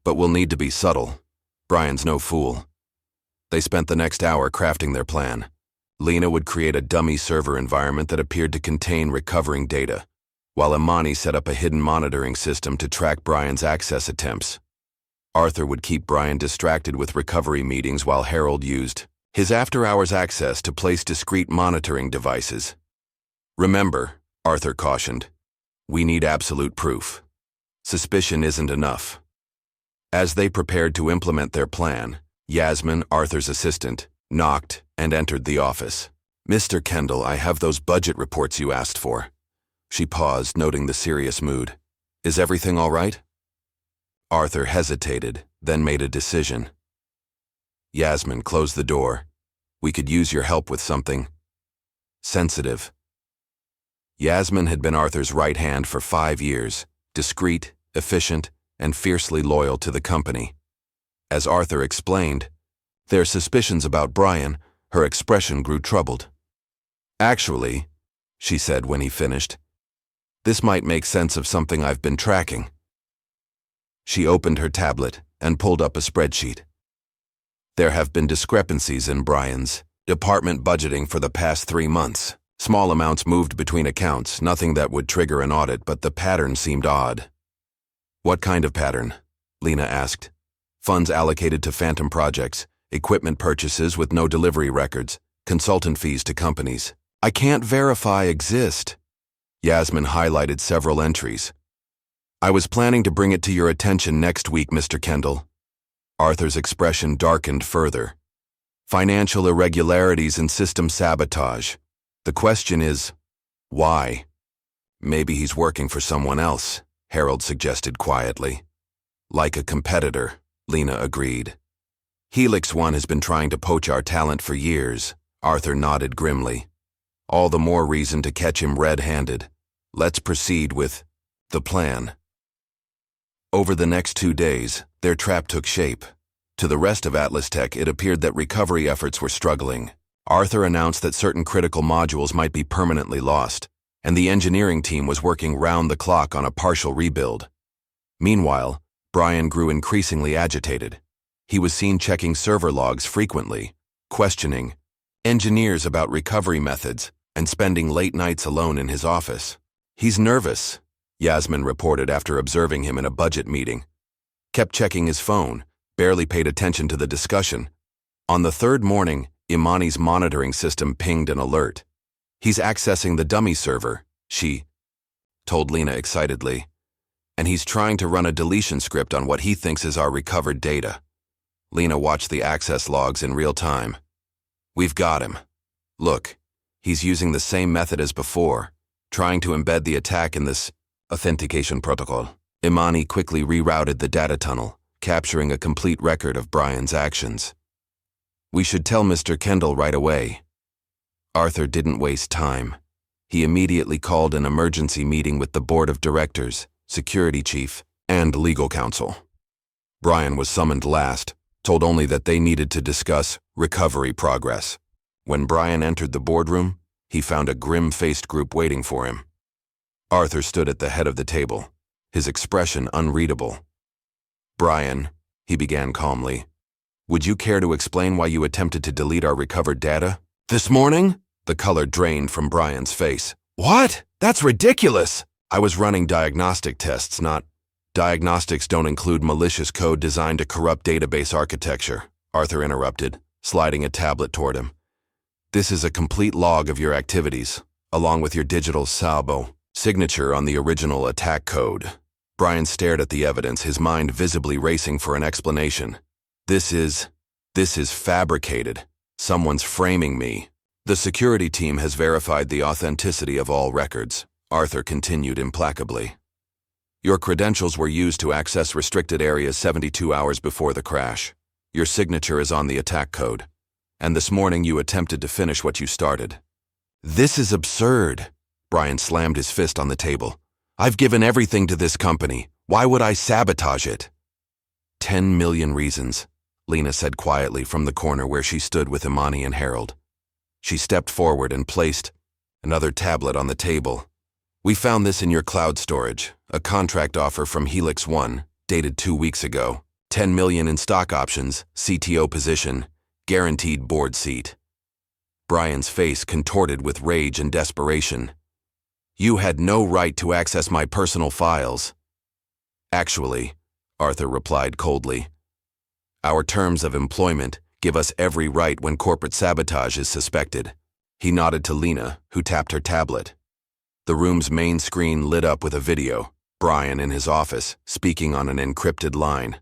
But we'll need to be subtle. Brian's no fool. They spent the next hour crafting their plan. Lena would create a dummy server environment that appeared to contain recovering data, while Imani set up a hidden monitoring system to track Brian's access attempts. Arthur would keep Brian distracted with recovery meetings while Harold used his after-hours access to place discrete monitoring devices. Remember, Arthur cautioned, we need absolute proof. Suspicion isn't enough. As they prepared to implement their plan, Yasmin, Arthur's assistant, knocked and entered the office. Mr. Kendall, I have those budget reports you asked for. She paused, noting the serious mood. Is everything all right? Arthur hesitated, then made a decision. Yasmin, close the door. We could use your help with something sensitive. Yasmin had been Arthur's right hand for 5 years, discreet, efficient, and fiercely loyal to the company. As Arthur explained their suspicions about Brian, her expression grew troubled. Actually, she said when he finished, this might make sense of something I've been tracking. She opened her tablet and pulled up a spreadsheet. There have been discrepancies in Brian's department budgeting for the past 3 months. Small amounts moved between accounts, nothing that would trigger an audit, but the pattern seemed odd. What kind of pattern? Lena asked. Funds allocated to phantom projects, equipment purchases with no delivery records, consultant fees to companies. I can't verify exist. Yasmin highlighted several entries. I was planning to bring it to your attention next week, Mr. Kendall. Arthur's expression darkened further. Financial irregularities and system sabotage. The question is, why? Maybe he's working for someone else, Harold suggested quietly. Like a competitor, Lena agreed. Helix One has been trying to poach our talent for years, Arthur nodded grimly. All the more reason to catch him red-handed. Let's proceed with the plan. Over the next 2 days, their trap took shape. To the rest of AtlasTech, it appeared that recovery efforts were struggling. Arthur announced that certain critical modules might be permanently lost, and the engineering team was working round the clock on a partial rebuild. Meanwhile, Brian grew increasingly agitated. He was seen checking server logs frequently, questioning engineers about recovery methods, and spending late nights alone in his office. He's nervous, Yasmin reported after observing him in a budget meeting. Kept checking his phone, barely paid attention to the discussion. On the 3rd morning, Imani's monitoring system pinged an alert. He's accessing the dummy server, she told Lena excitedly. And he's trying to run a deletion script on what he thinks is our recovered data. Lena watched the access logs in real time. We've got him. Look, he's using the same method as before, trying to embed the attack in this authentication protocol. Imani quickly rerouted the data tunnel, capturing a complete record of Brian's actions. We should tell Mr. Kendall right away. Arthur didn't waste time. He immediately called an emergency meeting with the board of directors, security chief, and legal counsel. Brian was summoned last, told only that they needed to discuss recovery progress. When Brian entered the boardroom, he found a grim-faced group waiting for him. Arthur stood at the head of the table, his expression unreadable. Brian, he began calmly, would you care to explain why you attempted to delete our recovered data? This morning? The color drained from Brian's face. What? That's ridiculous! I was running diagnostic tests, not... Diagnostics don't include malicious code designed to corrupt database architecture, Arthur interrupted, sliding a tablet toward him. This is a complete log of your activities, along with your digital salvo signature on the original attack code. Brian stared at the evidence, his mind visibly racing for an explanation. This is fabricated. Someone's framing me. The security team has verified the authenticity of all records, Arthur continued implacably. Your credentials were used to access restricted areas 72 hours before the crash. Your signature is on the attack code. And this morning you attempted to finish what you started. This is absurd. Brian slammed his fist on the table. I've given everything to this company. Why would I sabotage it? 10 million reasons, Lena said quietly from the corner where she stood with Imani and Harold. She stepped forward and placed another tablet on the table. We found this in your cloud storage, a contract offer from Helix One, dated 2 weeks ago. 10 million in stock options, CTO position, guaranteed board seat. Brian's face contorted with rage and desperation. You had no right to access my personal files. Actually, Arthur replied coldly, our terms of employment give us every right when corporate sabotage is suspected. He nodded to Lena, who tapped her tablet. The room's main screen lit up with a video, Brian in his office, speaking on an encrypted line.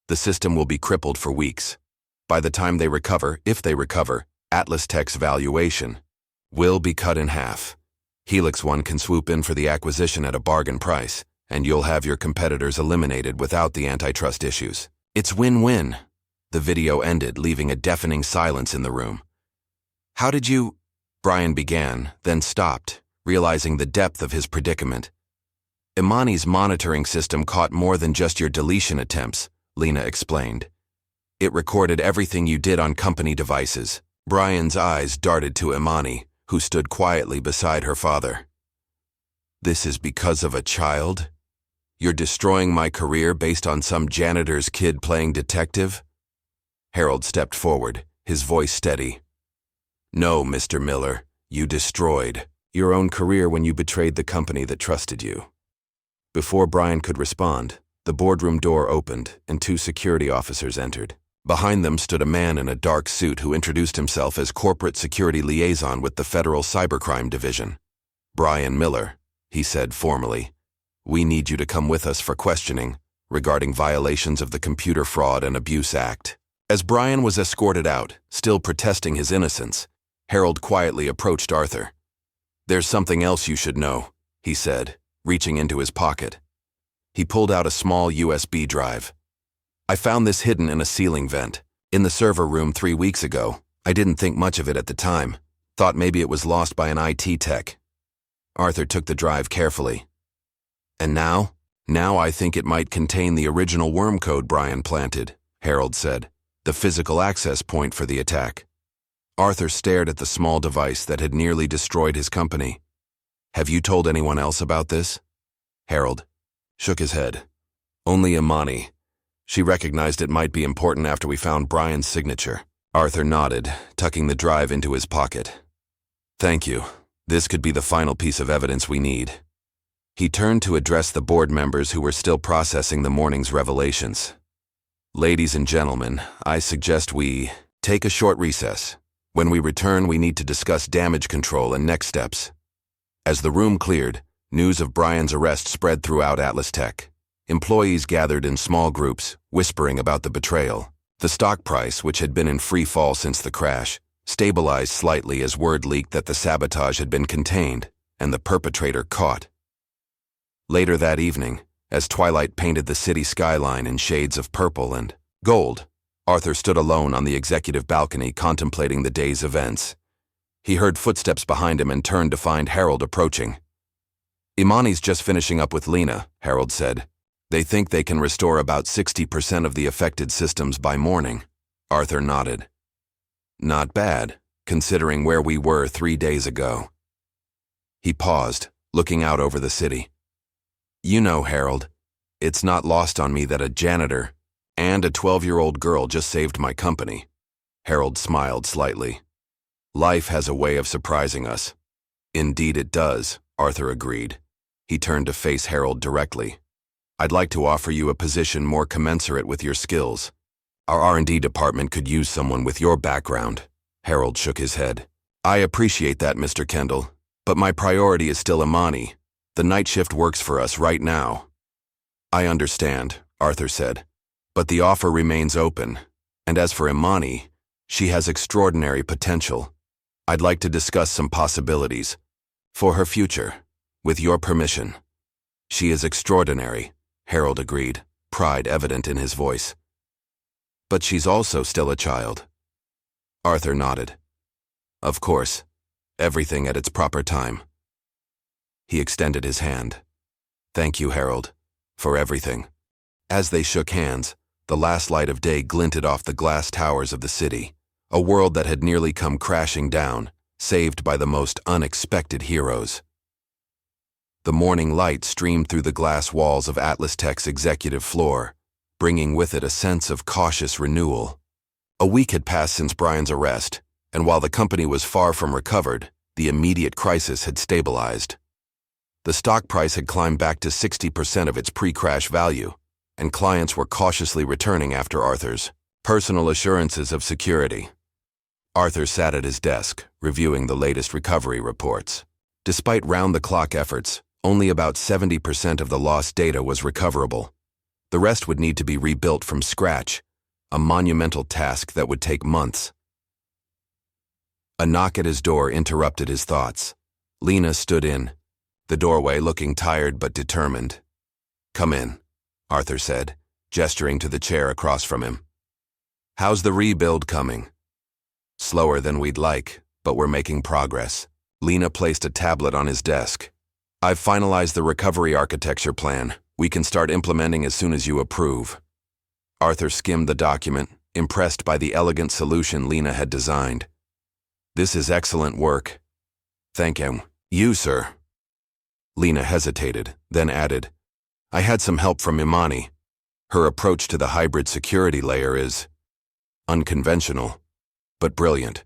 The system will be crippled for weeks. By the time they recover, if they recover, AtlasTech's valuation will be cut in half. Helix One can swoop in for the acquisition at a bargain price, and you'll have your competitors eliminated without the antitrust issues. It's win-win. The video ended, leaving a deafening silence in the room. How did you... Brian began, then stopped, realizing the depth of his predicament. Imani's monitoring system caught more than just your deletion attempts, Lena explained. It recorded everything you did on company devices. Brian's eyes darted to Imani, who stood quietly beside her father. This is because of a child? You're destroying my career based on some janitor's kid playing detective? Harold stepped forward, his voice steady. No, Mr. Miller, you destroyed your own career when you betrayed the company that trusted you. Before Brian could respond, the boardroom door opened and 2 security officers entered. Behind them stood a man in a dark suit who introduced himself as Corporate Security Liaison with the Federal Cybercrime Division. Brian Miller, he said formally, we need you to come with us for questioning regarding violations of the Computer Fraud and Abuse Act. As Brian was escorted out, still protesting his innocence, Harold quietly approached Arthur. There's something else you should know, he said, reaching into his pocket. He pulled out a small USB drive. I found this hidden in a ceiling vent, in the server room 3 weeks ago. I didn't think much of it at the time, thought maybe it was lost by an IT tech. Arthur took the drive carefully. And now? Now I think it might contain the original worm code Brian planted, Harold said, the physical access point for the attack. Arthur stared at the small device that had nearly destroyed his company. Have you told anyone else about this? Harold shook his head. Only Imani. She recognized it might be important after we found Brian's signature. Arthur nodded, tucking the drive into his pocket. Thank you. This could be the final piece of evidence we need. He turned to address the board members who were still processing the morning's revelations. Ladies and gentlemen, I suggest we take a short recess. When we return, we need to discuss damage control and next steps. As the room cleared, news of Brian's arrest spread throughout AtlasTech. Employees gathered in small groups, whispering about the betrayal. The stock price, which had been in free fall since the crash, stabilized slightly as word leaked that the sabotage had been contained and the perpetrator caught. Later that evening, as twilight painted the city skyline in shades of purple and gold, Arthur stood alone on the executive balcony contemplating the day's events. He heard footsteps behind him and turned to find Harold approaching. Imani's just finishing up with Lena, Harold said. They think they can restore about 60% of the affected systems by morning. Arthur nodded. Not bad, considering where we were 3 days ago. He paused, looking out over the city. You know, Harold, it's not lost on me that a janitor and a 12-year-old girl just saved my company. Harold smiled slightly. Life has a way of surprising us. Indeed it does, Arthur agreed. He turned to face Harold directly. I'd like to offer you a position more commensurate with your skills. Our R&D department could use someone with your background. Harold shook his head. I appreciate that, Mr. Kendall, but my priority is still Imani. The night shift works for us right now. I understand, Arthur said, but the offer remains open, and as for Imani, she has extraordinary potential. I'd like to discuss some possibilities for her future, with your permission. She is extraordinary, Harold agreed, pride evident in his voice. But she's also still a child. Arthur nodded. Of course, everything at its proper time. He extended his hand. Thank you, Harold, for everything. As they shook hands, the last light of day glinted off the glass towers of the city, a world that had nearly come crashing down, saved by the most unexpected heroes. The morning light streamed through the glass walls of AtlasTech's executive floor, bringing with it a sense of cautious renewal. A week had passed since Brian's arrest, and while the company was far from recovered, the immediate crisis had stabilized. The stock price had climbed back to 60% of its pre-crash value, and clients were cautiously returning after Arthur's personal assurances of security. Arthur sat at his desk, reviewing the latest recovery reports. Despite round-the-clock efforts, only about 70% of the lost data was recoverable. The rest would need to be rebuilt from scratch, a monumental task that would take months. A knock at his door interrupted his thoughts. Lena stood in the doorway, looking tired but determined. "Come in," Arthur said, gesturing to the chair across from him. "How's the rebuild coming?" "Slower than we'd like, but we're making progress." Lena placed a tablet on his desk. "I've finalized the recovery architecture plan. We can start implementing as soon as you approve." Arthur skimmed the document, impressed by the elegant solution Lena had designed. "This is excellent work." "Thank you. You, sir." Lena hesitated, then added, "I had some help from Imani. Her approach to the hybrid security layer is unconventional, but brilliant."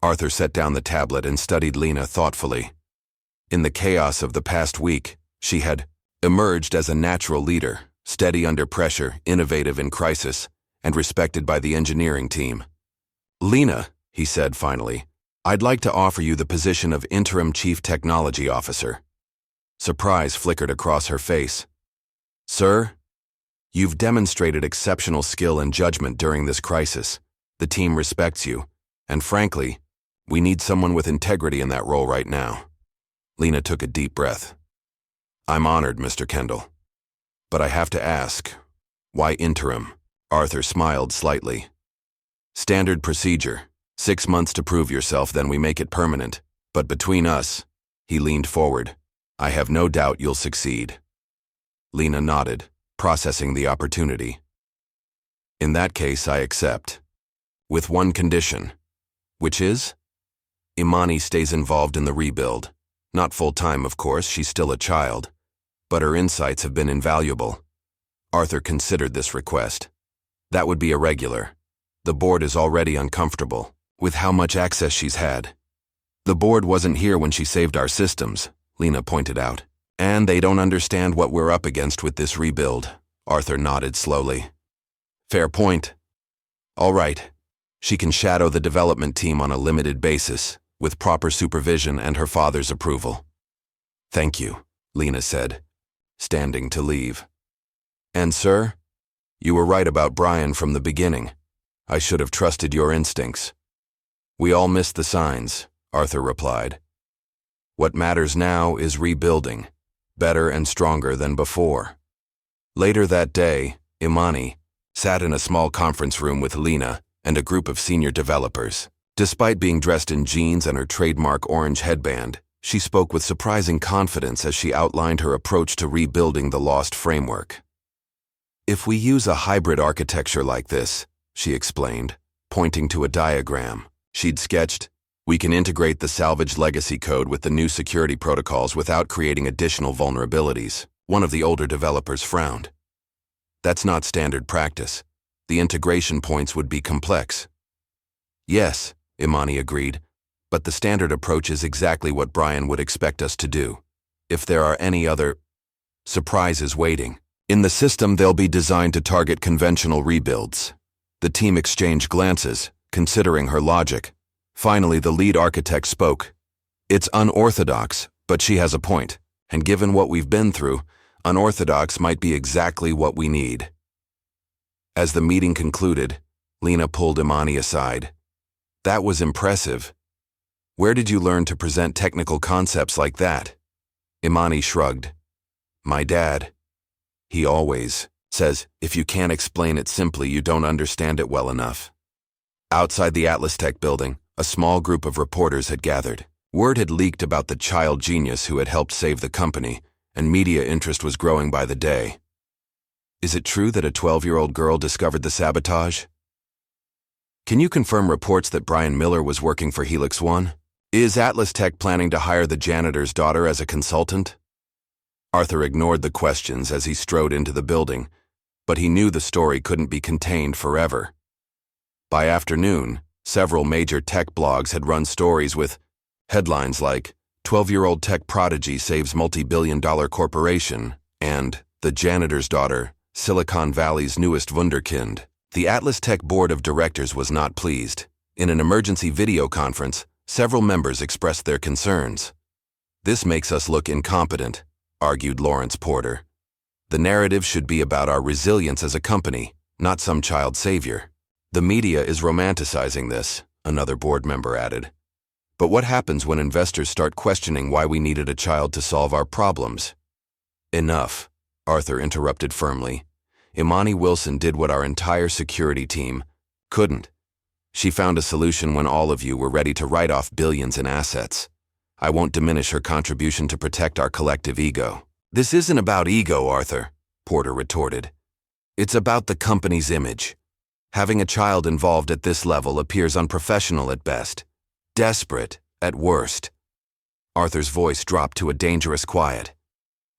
Arthur set down the tablet and studied Lena thoughtfully. In the chaos of the past week, she had emerged as a natural leader, steady under pressure, innovative in crisis, and respected by the engineering team. "Lena," he said finally, "I'd like to offer you the position of Interim Chief Technology Officer." Surprise flickered across her face. "Sir, you've demonstrated exceptional skill and judgment during this crisis. The team respects you, and frankly, we need someone with integrity in that role right now." Lena took a deep breath. "I'm honored, Mr. Kendall. But I have to ask, why interim?" Arthur smiled slightly. "Standard procedure. 6 months to prove yourself, then we make it permanent. But between us," he leaned forward, "I have no doubt you'll succeed." Lena nodded, processing the opportunity. "In that case, I accept. With one condition." "Which is?" "Imani stays involved in the rebuild. Not full-time, of course, she's still a child. But her insights have been invaluable." Arthur considered this request. "That would be irregular. The board is already uncomfortable with how much access she's had." "The board wasn't here when she saved our systems," Lena pointed out. "And they don't understand what we're up against with this rebuild." Arthur nodded slowly. "Fair point. All right. She can shadow the development team on a limited basis, with proper supervision and her father's approval." "Thank you," Lena said, standing to leave. "And sir, you were right about Brian from the beginning. I should have trusted your instincts." "We all missed the signs," Arthur replied. "What matters now is rebuilding, better and stronger than before." Later that day, Imani sat in a small conference room with Lena and a group of senior developers. Despite being dressed in jeans and her trademark orange headband, she spoke with surprising confidence as she outlined her approach to rebuilding the lost framework. "If we use a hybrid architecture like this," she explained, pointing to a diagram she'd sketched, "we can integrate the salvage legacy code with the new security protocols without creating additional vulnerabilities." One of the older developers frowned. "That's not standard practice. The integration points would be complex." "Yes," Imani agreed, "but the standard approach is exactly what Brian would expect us to do. If there are any other surprises waiting in the system, they'll be designed to target conventional rebuilds." The team exchanged glances, considering her logic. Finally, the lead architect spoke. "It's unorthodox, but she has a point, and given what we've been through, unorthodox might be exactly what we need." As the meeting concluded, Lena pulled Imani aside. "That was impressive. Where did you learn to present technical concepts like that?" Imani shrugged. "My dad. He always says, if you can't explain it simply, you don't understand it well enough." Outside the AtlasTech building, a small group of reporters had gathered. Word had leaked about the child genius who had helped save the company, and media interest was growing by the day. "Is it true that a 12-year-old girl discovered the sabotage? Can you confirm reports that Brian Miller was working for Helix One? Is AtlasTech planning to hire the janitor's daughter as a consultant?" Arthur ignored the questions as he strode into the building, but he knew the story couldn't be contained forever. By afternoon, several major tech blogs had run stories with headlines like, "12-year-old tech prodigy saves multi-billion-dollar corporation," and "The janitor's daughter, Silicon Valley's newest wunderkind." The AtlasTech board of directors was not pleased. In an emergency video conference, several members expressed their concerns. "This makes us look incompetent," argued Lawrence Porter. "The narrative should be about our resilience as a company, not some child savior." "The media is romanticizing this," another board member added. But what happens when investors start questioning why we needed a child to solve our problems? Enough, Arthur interrupted firmly. Imani Wilson did what our entire security team couldn't. She found a solution when all of you were ready to write off billions in assets. I won't diminish her contribution to protect our collective ego. This isn't about ego, Arthur, Porter retorted. It's about the company's image. Having a child involved at this level appears unprofessional at best, desperate at worst. Arthur's voice dropped to a dangerous quiet.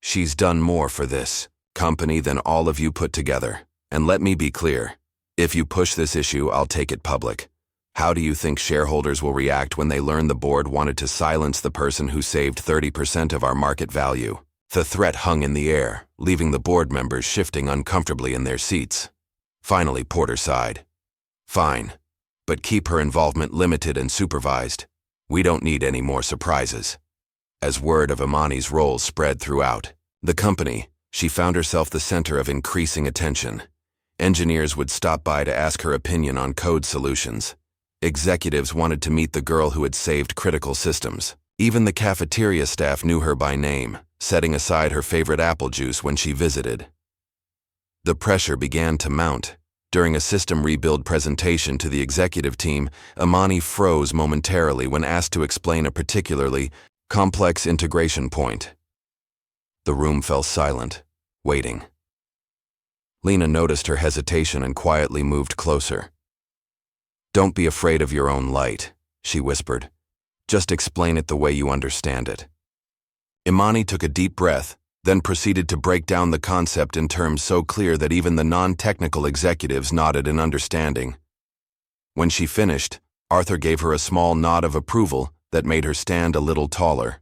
She's done more for this company than all of you put together. And let me be clear, if you push this issue, I'll take it public. How do you think shareholders will react when they learn the board wanted to silence the person who saved 30% of our market value? The threat hung in the air, leaving the board members shifting uncomfortably in their seats. Finally, Porter sighed. Fine, but keep her involvement limited and supervised. We don't need any more surprises. As word of Imani's role spread throughout the company, she found herself the center of increasing attention. Engineers would stop by to ask her opinion on code solutions. Executives wanted to meet the girl who had saved critical systems. Even the cafeteria staff knew her by name, setting aside her favorite apple juice when she visited. The pressure began to mount. During a system rebuild presentation to the executive team, Imani froze momentarily when asked to explain a particularly complex integration point. The room fell silent, waiting. Lena noticed her hesitation and quietly moved closer. Don't be afraid of your own light, she whispered. Just explain it the way you understand it. Imani took a deep breath, then proceeded to break down the concept in terms so clear that even the non-technical executives nodded in understanding. When she finished, Arthur gave her a small nod of approval that made her stand a little taller.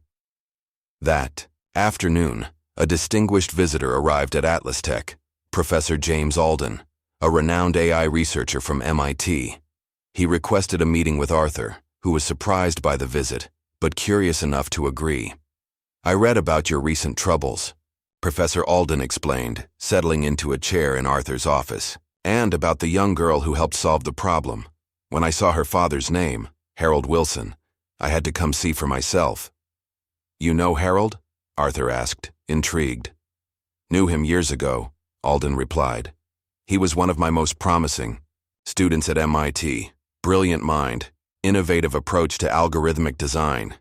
That afternoon, a distinguished visitor arrived at AtlasTech, Professor James Alden, a renowned AI researcher from MIT. He requested a meeting with Arthur, who was surprised by the visit, but curious enough to agree. I read about your recent troubles, Professor Alden explained, settling into a chair in Arthur's office, and about the young girl who helped solve the problem. When I saw her father's name, Harold Wilson, I had to come see for myself. You know Harold? Arthur asked, intrigued. Knew him years ago, Alden replied. He was one of my most promising students at MIT. Brilliant mind, innovative approach to algorithmic design.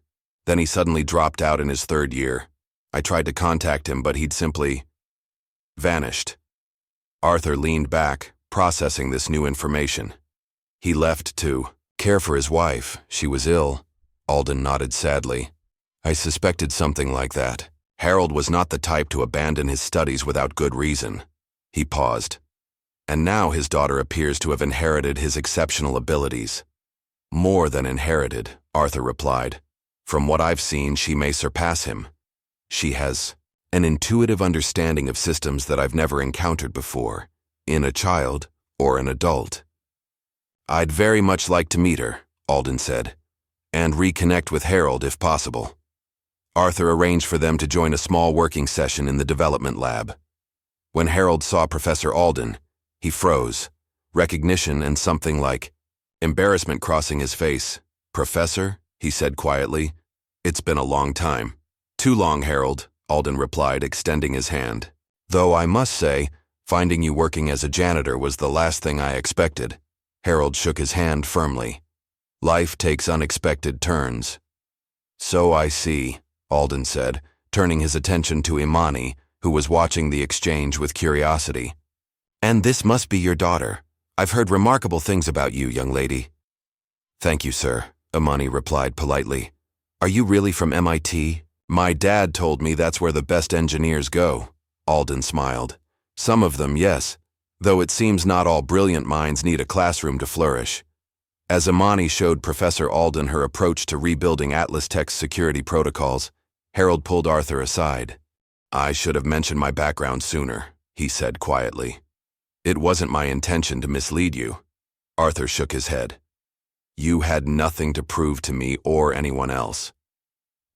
Then he suddenly dropped out in his third year. I tried to contact him, but he'd simply vanished. Arthur leaned back, processing this new information. He left to care for his wife. She was ill. Alden nodded sadly. I suspected something like that. Harold was not the type to abandon his studies without good reason. He paused. And now his daughter appears to have inherited his exceptional abilities. More than inherited, Arthur replied. From what I've seen, she may surpass him. She has an intuitive understanding of systems that I've never encountered before, in a child or an adult. I'd very much like to meet her, Alden said, and reconnect with Harold if possible. Arthur arranged for them to join a small working session in the development lab. When Harold saw Professor Alden, he froze, recognition and something like embarrassment crossing his face. Professor, he said quietly, it's been a long time. Too long, Harold, Alden replied, extending his hand. Though I must say, finding you working as a janitor was the last thing I expected. Harold shook his hand firmly. Life takes unexpected turns. So I see, Alden said, turning his attention to Imani, who was watching the exchange with curiosity. And this must be your daughter. I've heard remarkable things about you, young lady. Thank you, sir, Imani replied politely. Are you really from MIT? My dad told me that's where the best engineers go. Alden smiled. Some of them, yes, though it seems not all brilliant minds need a classroom to flourish. As Imani showed Professor Alden her approach to rebuilding AtlasTech's security protocols, Harold pulled Arthur aside. I should have mentioned my background sooner, he said quietly. It wasn't my intention to mislead you. Arthur shook his head. You had nothing to prove to me or anyone else.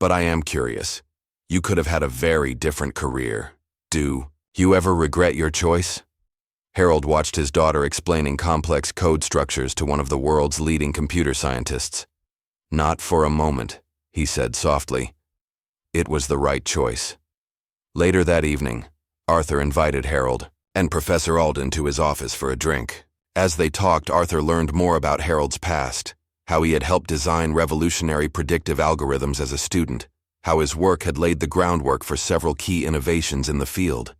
But I am curious. You could have had a very different career. Do you ever regret your choice? Harold watched his daughter explaining complex code structures to one of the world's leading computer scientists. Not for a moment, he said softly. It was the right choice. Later that evening, Arthur invited Harold and Professor Alden to his office for a drink. As they talked, Arthur learned more about Harold's past, how he had helped design revolutionary predictive algorithms as a student, how his work had laid the groundwork for several key innovations in the field.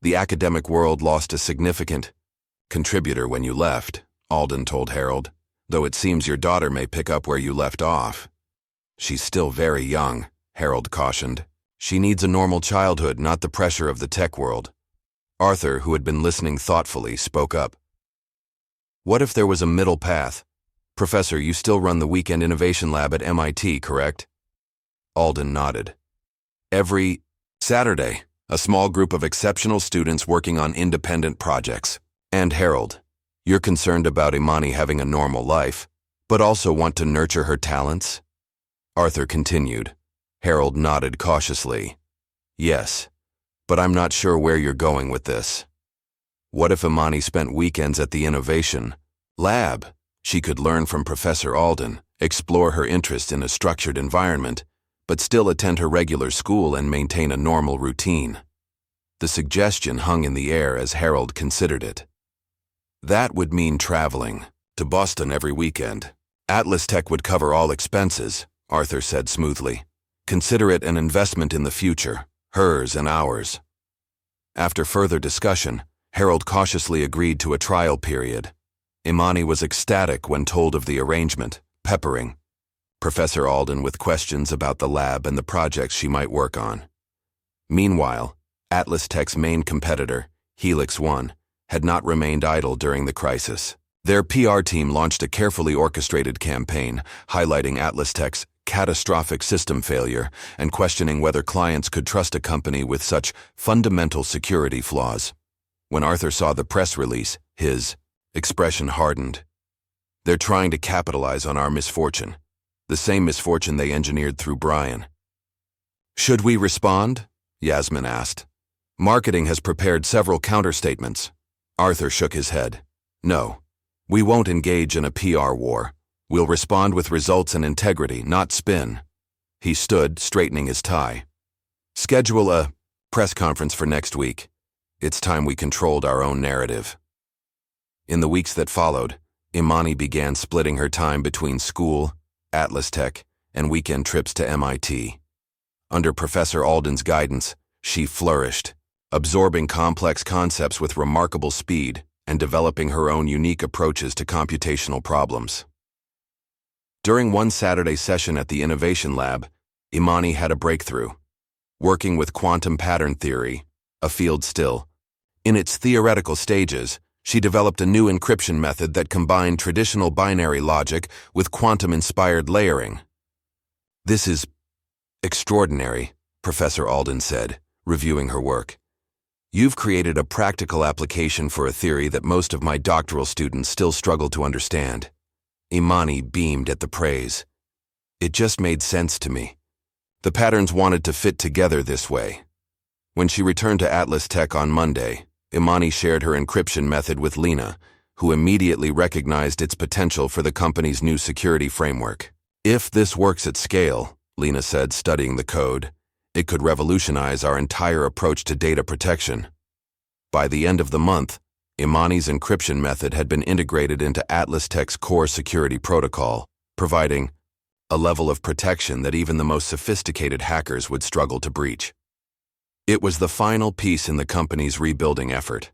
The academic world lost a significant contributor when you left, Alden told Harold, though it seems your daughter may pick up where you left off. She's still very young, Harold cautioned. She needs a normal childhood, not the pressure of the tech world. Arthur, who had been listening thoughtfully, spoke up. What if there was a middle path? Professor, you still run the Weekend Innovation Lab at MIT, correct? Alden nodded. Every Saturday, a small group of exceptional students working on independent projects. And Harold, you're concerned about Imani having a normal life, but also want to nurture her talents? Arthur continued. Harold nodded cautiously. Yes, but I'm not sure where you're going with this. What if Imani spent weekends at the Innovation Lab? She could learn from Professor Alden, explore her interest in a structured environment, but still attend her regular school and maintain a normal routine. The suggestion hung in the air as Harold considered it. That would mean traveling to Boston every weekend. AtlasTech would cover all expenses, Arthur said smoothly. Consider it an investment in the future, hers and ours. After further discussion, Harold cautiously agreed to a trial period. Imani was ecstatic when told of the arrangement, peppering Professor Alden with questions about the lab and the projects she might work on. Meanwhile, AtlasTech's main competitor, Helix One, had not remained idle during the crisis. Their PR team launched a carefully orchestrated campaign highlighting AtlasTech's catastrophic system failure and questioning whether clients could trust a company with such fundamental security flaws. When Arthur saw the press release, his expression hardened. They're trying to capitalize on our misfortune, the same misfortune they engineered through Brian. Should we respond? Yasmin asked. Marketing has prepared several counterstatements. Arthur shook his head. No, we won't engage in a PR war. We'll respond with results and integrity, not spin. He stood, straightening his tie. Schedule a press conference for next week. It's time we controlled our own narrative. In the weeks that followed, Imani began splitting her time between school, AtlasTech, and weekend trips to MIT. Under Professor Alden's guidance, she flourished, absorbing complex concepts with remarkable speed and developing her own unique approaches to computational problems. During one Saturday session at the Innovation Lab, Imani had a breakthrough. Working with quantum pattern theory, a field still in its theoretical stages, she developed a new encryption method that combined traditional binary logic with quantum-inspired layering. This is extraordinary, Professor Alden said, reviewing her work. You've created a practical application for a theory that most of my doctoral students still struggle to understand. Imani beamed at the praise. It just made sense to me. The patterns wanted to fit together this way. When she returned to AtlasTech on Monday, Imani shared her encryption method with Lena, who immediately recognized its potential for the company's new security framework. If this works at scale, Lena said, studying the code, it could revolutionize our entire approach to data protection. By the end of the month, Imani's encryption method had been integrated into AtlasTech's core security protocol, providing a level of protection that even the most sophisticated hackers would struggle to breach. It was the final piece in the company's rebuilding effort,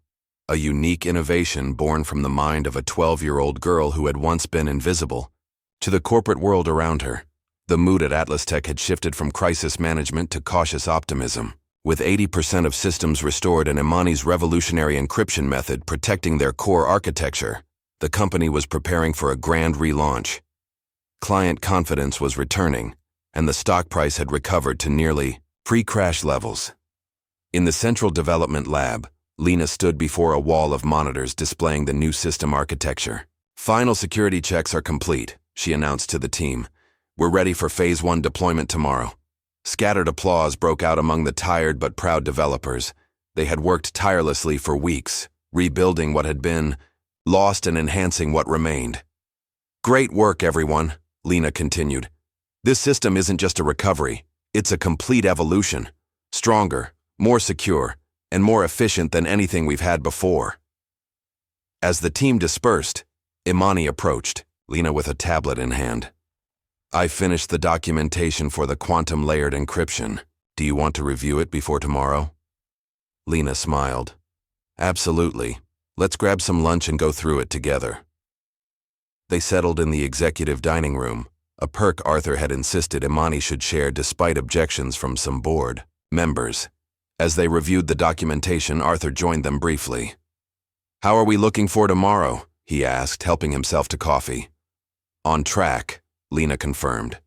a unique innovation born from the mind of a 12-year-old girl who had once been invisible to the corporate world around her. The mood at AtlasTech had shifted from crisis management to cautious optimism. With 80% of systems restored and Imani's revolutionary encryption method protecting their core architecture, the company was preparing for a grand relaunch. Client confidence was returning, and the stock price had recovered to nearly pre-crash levels. In the Central Development Lab, Lena stood before a wall of monitors displaying the new system architecture. Final security checks are complete, she announced to the team. We're ready for Phase 1 deployment tomorrow. Scattered applause broke out among the tired but proud developers. They had worked tirelessly for weeks, rebuilding what had been lost and enhancing what remained. Great work, everyone, Lena continued. This system isn't just a recovery, it's a complete evolution. Stronger, more secure, and more efficient than anything we've had before. As the team dispersed, Imani approached, Lena with a tablet in hand. I finished the documentation for the quantum layered encryption. Do you want to review it before tomorrow? Lena smiled. Absolutely. Let's grab some lunch and go through it together. They settled in the executive dining room, a perk Arthur had insisted Imani should share despite objections from some board members. As they reviewed the documentation, Arthur joined them briefly. How are we looking for tomorrow? He asked, helping himself to coffee. On track, Lena confirmed.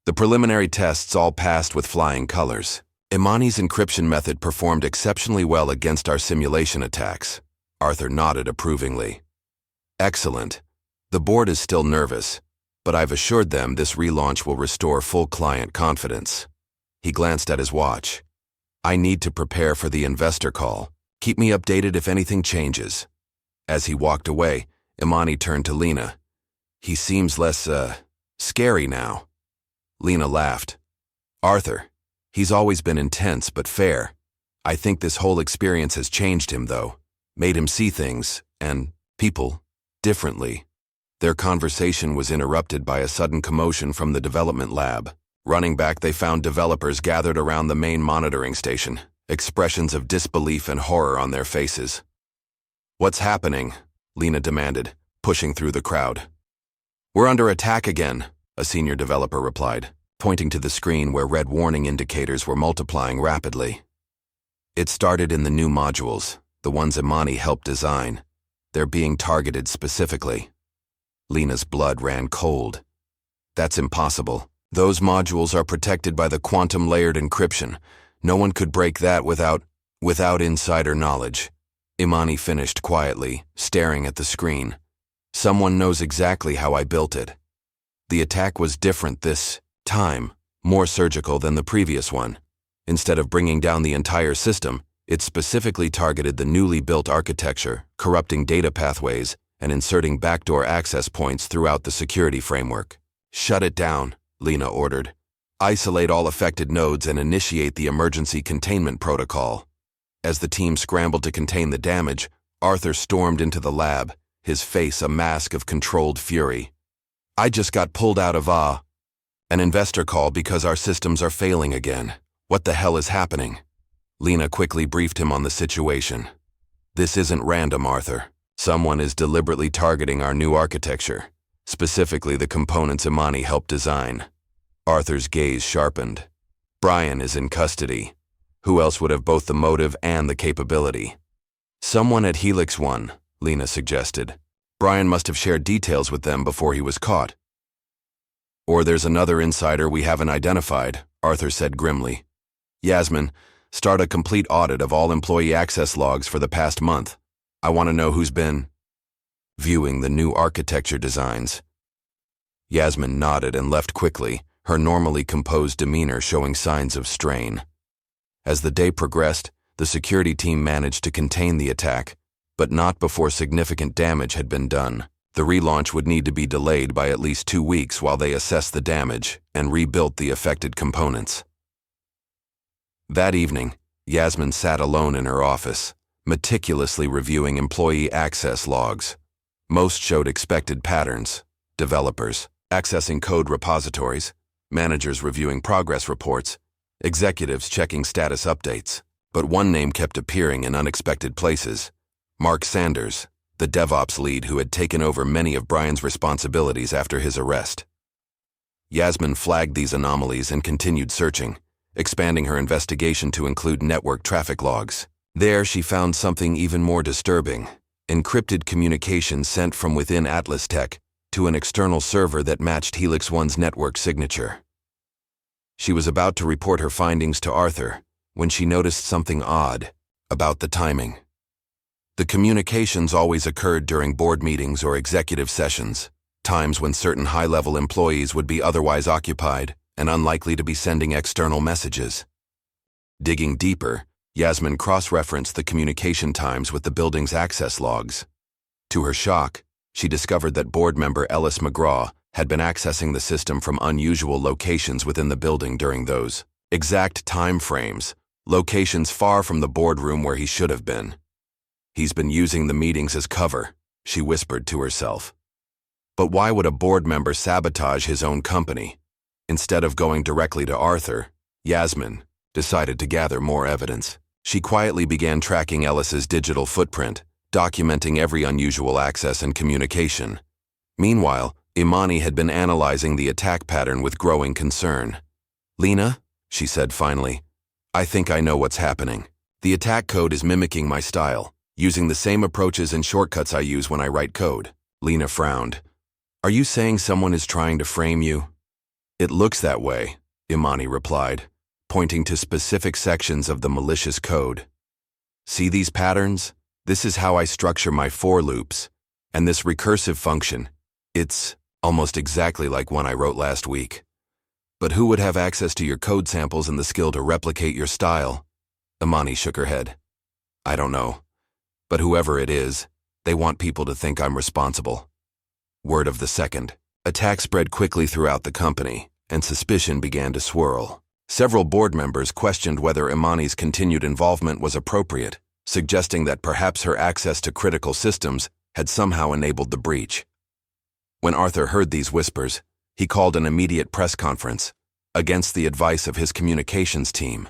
The preliminary tests all passed with flying colors. Imani's encryption method performed exceptionally well against our simulation attacks. Arthur nodded approvingly. Excellent. The board is still nervous, but I've assured them this relaunch will restore full client confidence. He glanced at his watch. I need to prepare for the investor call. Keep me updated if anything changes. As he walked away, Imani turned to Lena. He seems less, scary now. Lena laughed. Arthur, he's always been intense but fair. I think this whole experience has changed him, though. Made him see things, and people, differently. Their conversation was interrupted by a sudden commotion from the development lab. Running back, they found developers gathered around the main monitoring station, expressions of disbelief and horror on their faces. What's happening? Lena demanded, pushing through the crowd. We're under attack again, a senior developer replied, pointing to the screen where red warning indicators were multiplying rapidly. It started in the new modules, the ones Imani helped design. They're being targeted specifically. Lena's blood ran cold. That's impossible. Those modules are protected by the quantum layered encryption. No one could break that without insider knowledge. Imani finished quietly, staring at the screen. Someone knows exactly how I built it. The attack was different this time, more surgical than the previous one. Instead of bringing down the entire system, it specifically targeted the newly built architecture, corrupting data pathways, and inserting backdoor access points throughout the security framework. Shut it down, Lena ordered. Isolate all affected nodes and initiate the emergency containment protocol. As the team scrambled to contain the damage, Arthur stormed into the lab, his face a mask of controlled fury. I just got pulled out of an investor call because our systems are failing again. What the hell is happening? Lena quickly briefed him on the situation. This isn't random, Arthur. Someone is deliberately targeting our new architecture, specifically the components Imani helped design. Arthur's gaze sharpened. Brian is in custody. Who else would have both the motive and the capability? Someone at Helix 1, Lena suggested. Brian must have shared details with them before he was caught. Or there's another insider we haven't identified, Arthur said grimly. Yasmin, start a complete audit of all employee access logs for the past month. I want to know who's been viewing the new architecture designs. Yasmin nodded and left quickly, her normally composed demeanor showing signs of strain. As the day progressed, the security team managed to contain the attack, but not before significant damage had been done. The relaunch would need to be delayed by at least 2 weeks while they assessed the damage and rebuilt the affected components. That evening, Yasmin sat alone in her office, meticulously reviewing employee access logs. Most showed expected patterns: developers accessing code repositories, managers reviewing progress reports, executives checking status updates. But one name kept appearing in unexpected places: Mark Sanders, the DevOps lead who had taken over many of Brian's responsibilities after his arrest. Yasmin flagged these anomalies and continued searching, expanding her investigation to include network traffic logs. There she found something even more disturbing: encrypted communication sent from within AtlasTech to an external server that matched Helix 1's network signature. She was about to report her findings to Arthur when she noticed something odd about the timing. The communications always occurred during board meetings or executive sessions, times when certain high-level employees would be otherwise occupied and unlikely to be sending external messages. Digging deeper, Yasmin cross-referenced the communication times with the building's access logs. To her shock, she discovered that board member Ellis McGraw had been accessing the system from unusual locations within the building during those exact time frames, locations far from the boardroom where he should have been. He's been using the meetings as cover, she whispered to herself. But why would a board member sabotage his own company? Instead of going directly to Arthur, Yasmin decided to gather more evidence. She quietly began tracking Ellis's digital footprint, documenting every unusual access and communication. Meanwhile, Imani had been analyzing the attack pattern with growing concern. "Lena," she said finally, "I think I know what's happening. The attack code is mimicking my style, using the same approaches and shortcuts I use when I write code." Lena frowned. "Are you saying someone is trying to frame you?" "It looks that way," Imani replied, pointing to specific sections of the malicious code. "See these patterns? This is how I structure my for loops. And this recursive function, it's almost exactly like one I wrote last week. But who would have access to your code samples and the skill to replicate your style?" Imani shook her head. "I don't know. But whoever it is, they want people to think I'm responsible." Word of the second. Attack spread quickly throughout the company, and suspicion began to swirl. Several board members questioned whether Imani's continued involvement was appropriate, suggesting that perhaps her access to critical systems had somehow enabled the breach. When Arthur heard these whispers, he called an immediate press conference, against the advice of his communications team.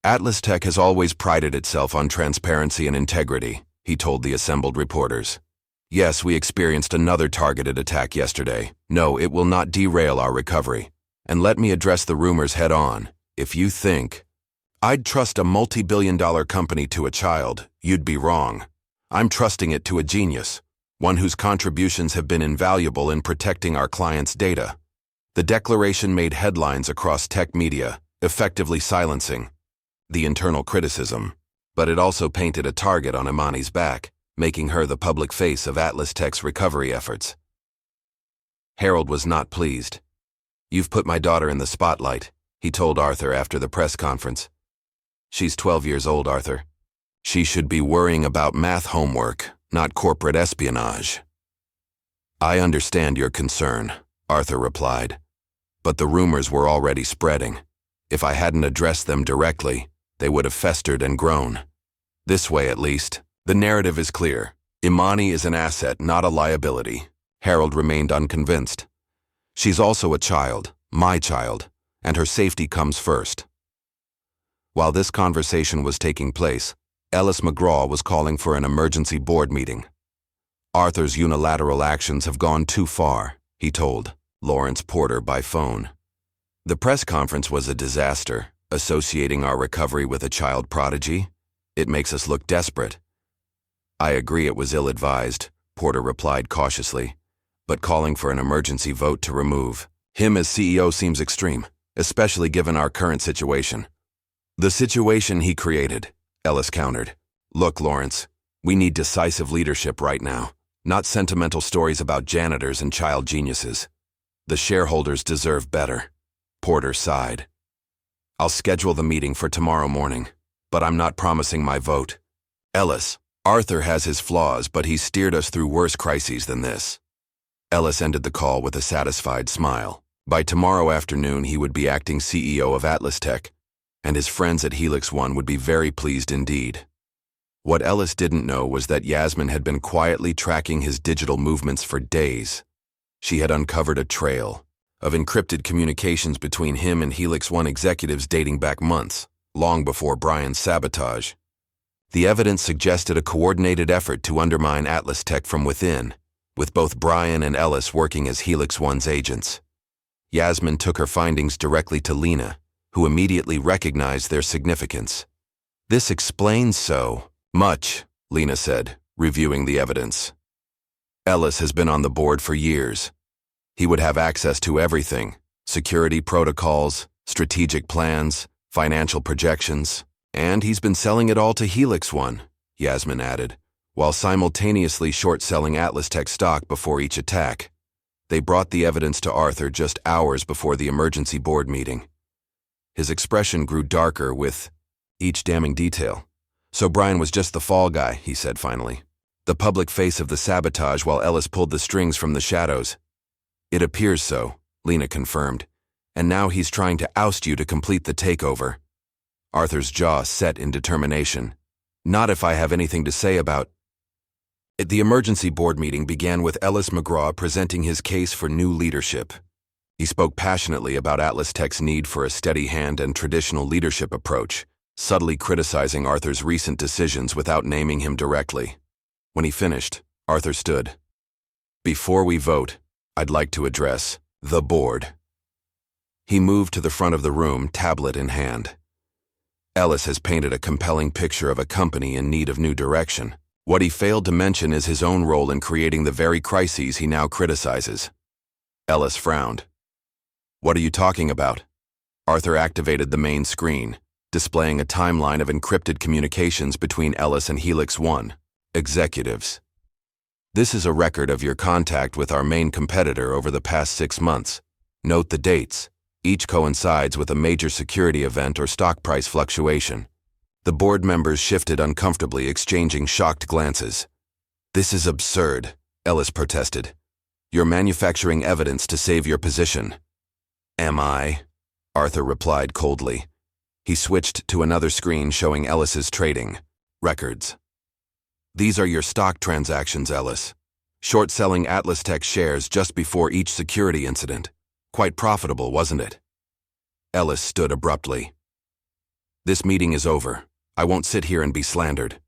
"AtlasTech has always prided itself on transparency and integrity," he told the assembled reporters. "Yes, we experienced another targeted attack yesterday. No, it will not derail our recovery. And let me address the rumors head on. If you think I'd trust a multi-billion-dollar company to a child, you'd be wrong. I'm trusting it to a genius, one whose contributions have been invaluable in protecting our clients' data." The declaration made headlines across tech media, effectively silencing the internal criticism, but it also painted a target on Imani's back, making her the public face of AtlasTech's recovery efforts. Harold was not pleased. "You've put my daughter in the spotlight," he told Arthur after the press conference. "She's 12 years old, Arthur. She should be worrying about math homework, not corporate espionage." "I understand your concern," Arthur replied. "But the rumors were already spreading. If I hadn't addressed them directly, they would have festered and grown. This way, at least, the narrative is clear. Imani is an asset, not a liability." Harold remained unconvinced. "She's also a child, my child, and her safety comes first." While this conversation was taking place, Ellis McGraw was calling for an emergency board meeting. "Arthur's unilateral actions have gone too far," he told Lawrence Porter by phone. "The press conference was a disaster, associating our recovery with a child prodigy. It makes us look desperate." "I agree it was ill-advised," Porter replied cautiously, "but calling for an emergency vote to remove him as CEO seems extreme, especially given our current situation." "The situation he created," Ellis countered. "Look, Lawrence, we need decisive leadership right now, not sentimental stories about janitors and child geniuses. The shareholders deserve better." Porter sighed. "I'll schedule the meeting for tomorrow morning, but I'm not promising my vote. Ellis, Arthur has his flaws, but he's steered us through worse crises than this." Ellis ended the call with a satisfied smile. By tomorrow afternoon, he would be acting CEO of AtlasTech, and his friends at Helix One would be very pleased indeed. What Ellis didn't know was that Yasmin had been quietly tracking his digital movements for days. She had uncovered a trail of encrypted communications between him and Helix One executives dating back months, long before Brian's sabotage. The evidence suggested a coordinated effort to undermine AtlasTech from within, with both Brian and Ellis working as Helix One's agents. Yasmin took her findings directly to Lena, who immediately recognized their significance. "This explains so much," Lena said, reviewing the evidence. "Ellis has been on the board for years. He would have access to everything: security protocols, strategic plans, financial projections, and he's been selling it all to Helix One," Yasmin added, while simultaneously short-selling AtlasTech stock before each attack. They brought the evidence to Arthur just hours before the emergency board meeting. His expression grew darker with each damning detail. "So Brian was just the fall guy," he said finally. "The public face of the sabotage while Ellis pulled the strings from the shadows." It appears so, Lena confirmed. And now he's trying to oust you to complete the takeover. Arthur's jaw set in determination. Not if I have anything to say about... The emergency board meeting began with Ellis McGraw presenting his case for new leadership. He spoke passionately about AtlasTech's need for a steady hand and traditional leadership approach, subtly criticizing Arthur's recent decisions without naming him directly. When he finished, Arthur stood. Before we vote, I'd like to address the board. He moved to the front of the room, tablet in hand. Ellis has painted a compelling picture of a company in need of new direction. What he failed to mention is his own role in creating the very crises he now criticizes. Ellis frowned. What are you talking about? Arthur activated the main screen, displaying a timeline of encrypted communications between Ellis and Helix One executives. This is a record of your contact with our main competitor over the past 6 months. Note the dates. Each coincides with a major security event or stock price fluctuation. The board members shifted uncomfortably, exchanging shocked glances. This is absurd, Ellis protested. You're manufacturing evidence to save your position. Am I? Arthur replied coldly. He switched to another screen showing Ellis's trading records. These are your stock transactions, Ellis. Short-selling AtlasTech shares just before each security incident. Quite profitable, wasn't it? Ellis stood abruptly. This meeting is over. I won't sit here and be slandered.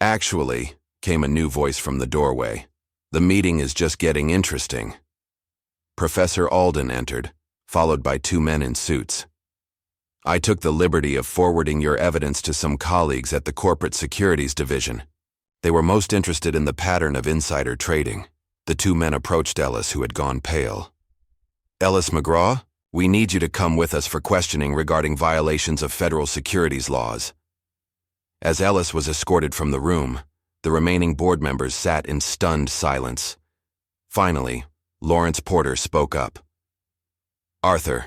Actually, came a new voice from the doorway. The meeting is just getting interesting. Professor Alden entered, followed by 2 men in suits. I took the liberty of forwarding your evidence to some colleagues at the Corporate Securities Division. They were most interested in the pattern of insider trading. The 2 men approached Ellis, who had gone pale. Ellis McGraw, we need you to come with us for questioning regarding violations of federal securities laws. As Ellis was escorted from the room, the remaining board members sat in stunned silence. Finally, Lawrence Porter spoke up. Arthur,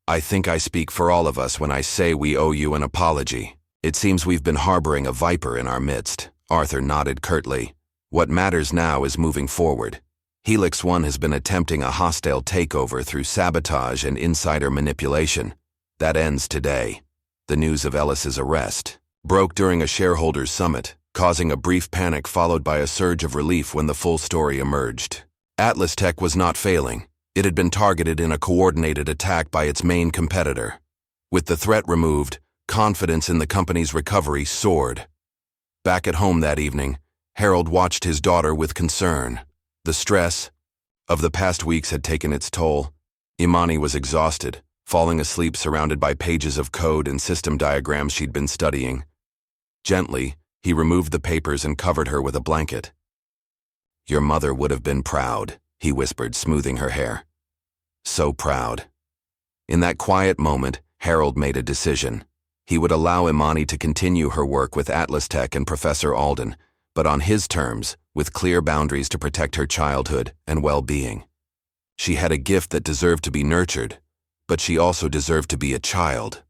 I think I speak for all of us when I say we owe you an apology. It seems we've been harboring a viper in our midst. Arthur nodded curtly. What matters now is moving forward. Helix One has been attempting a hostile takeover through sabotage and insider manipulation. That ends today. The news of Ellis's arrest broke during a shareholders' summit, causing a brief panic followed by a surge of relief when the full story emerged. AtlasTech was not failing. It had been targeted in a coordinated attack by its main competitor. With the threat removed, confidence in the company's recovery soared. Back at home that evening, Harold watched his daughter with concern. The stress of the past weeks had taken its toll. Imani was exhausted, falling asleep surrounded by pages of code and system diagrams she'd been studying. Gently, he removed the papers and covered her with a blanket. Your mother would have been proud, he whispered, smoothing her hair. So proud. In that quiet moment, Harold made a decision. He would allow Imani to continue her work with AtlasTech and Professor Alden, but on his terms, with clear boundaries to protect her childhood and well-being. She had a gift that deserved to be nurtured, but she also deserved to be a child.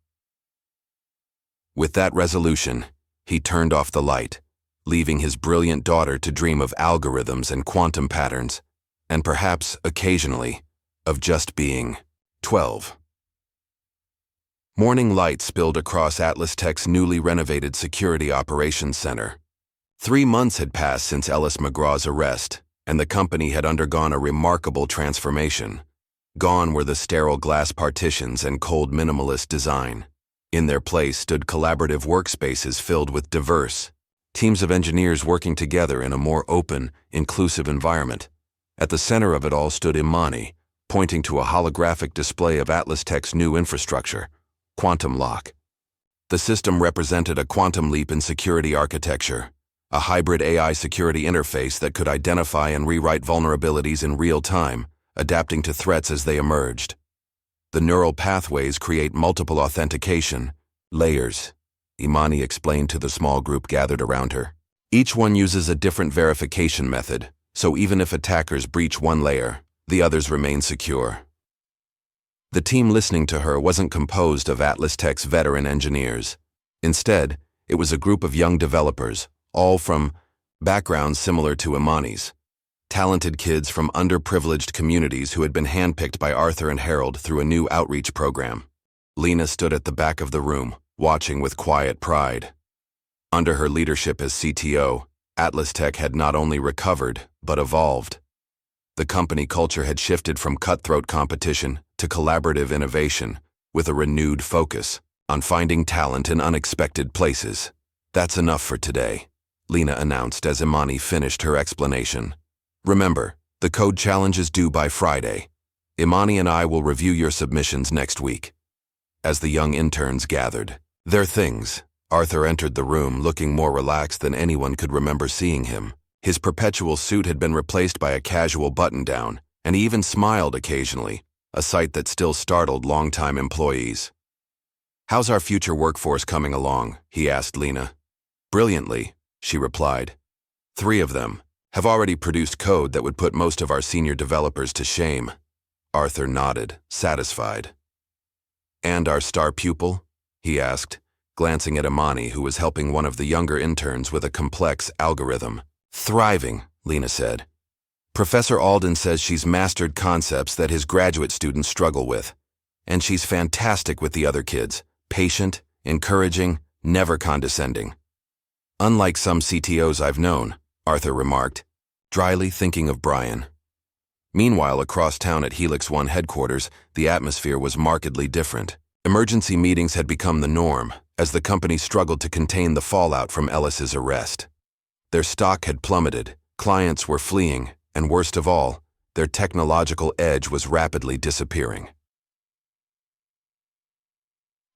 With that resolution, he turned off the light, leaving his brilliant daughter to dream of algorithms and quantum patterns, and perhaps, occasionally, of just being 12. Morning light spilled across AtlasTech's newly renovated Security Operations Center. 3 months had passed since Ellis McGraw's arrest, and the company had undergone a remarkable transformation. Gone were the sterile glass partitions and cold minimalist design. In their place stood collaborative workspaces filled with diverse teams of engineers working together in a more open, inclusive environment. At the center of it all stood Imani, pointing to a holographic display of AtlasTech's new infrastructure, Quantum Lock. The system represented a quantum leap in security architecture, a hybrid AI security interface that could identify and rewrite vulnerabilities in real time, adapting to threats as they emerged. The neural pathways create multiple authentication layers, Imani explained to the small group gathered around her. Each one uses a different verification method, so even if attackers breach one layer, the others remain secure. The team listening to her wasn't composed of AtlasTech's veteran engineers. Instead, it was a group of young developers, all from backgrounds similar to Imani's. talented kids from underprivileged communities who had been handpicked by Arthur and Harold through a new outreach program. Lena stood at the back of the room, watching with quiet pride. Under her leadership as CTO, AtlasTech had not only recovered, but evolved. The company culture had shifted from cutthroat competition to collaborative innovation, with a renewed focus on finding talent in unexpected places. "That's enough for today," Lena announced as Imani finished her explanation. "Remember, the code challenge is due by Friday. Imani and I will review your submissions next week." As the young interns gathered their things, Arthur entered the room looking more relaxed than anyone could remember seeing him. His perpetual suit had been replaced by a casual button-down, and he even smiled occasionally, a sight that still startled longtime employees. "How's our future workforce coming along?" he asked Lena. "Brilliantly," she replied. 3 of them have already produced code that would put most of our senior developers to shame." Arthur nodded, satisfied. "And our star pupil?" he asked, glancing at Imani, who was helping one of the younger interns with a complex algorithm. "Thriving," Lena said. "Professor Alden says she's mastered concepts that his graduate students struggle with. And she's fantastic with the other kids, patient, encouraging, never condescending." "Unlike some CTOs I've known," Arthur remarked, dryly thinking of Brian. Meanwhile, across town at Helix One headquarters, the atmosphere was markedly different. Emergency meetings had become the norm, as the company struggled to contain the fallout from Ellis's arrest. Their stock had plummeted, clients were fleeing, and worst of all, their technological edge was rapidly disappearing.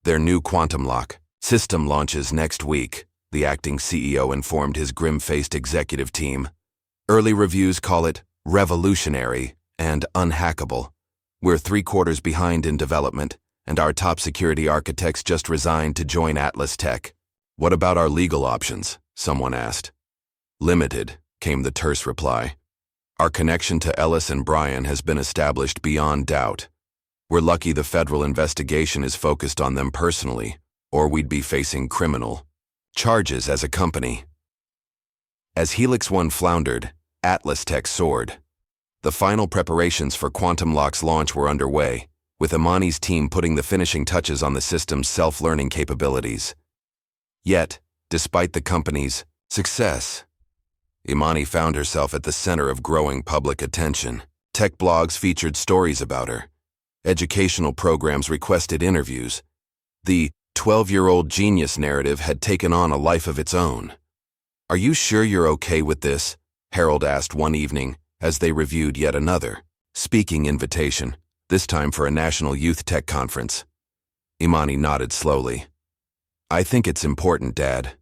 Their new quantum lock system launches next week, the acting CEO informed his grim-faced executive team. Early reviews call it revolutionary and unhackable. We're 3/4 behind in development, and our top security architects just resigned to join AtlasTech. "What about our legal options?" someone asked. "Limited," came the terse reply. "Our connection to Ellis and Brian has been established beyond doubt. We're lucky the federal investigation is focused on them personally, or we'd be facing criminal charges as a company." As Helix One floundered, AtlasTech soared. The final preparations for Quantum Lock's launch were underway, with Imani's team putting the finishing touches on the system's self-learning capabilities. Yet, despite the company's success, Imani found herself at the center of growing public attention. Tech blogs featured stories about her. Educational programs requested interviews. The 12-year-old genius narrative had taken on a life of its own. "Are you sure you're okay with this?" Harold asked one evening as they reviewed yet another speaking invitation, this time for a national youth tech conference. Imani nodded slowly. "I think it's important, Dad.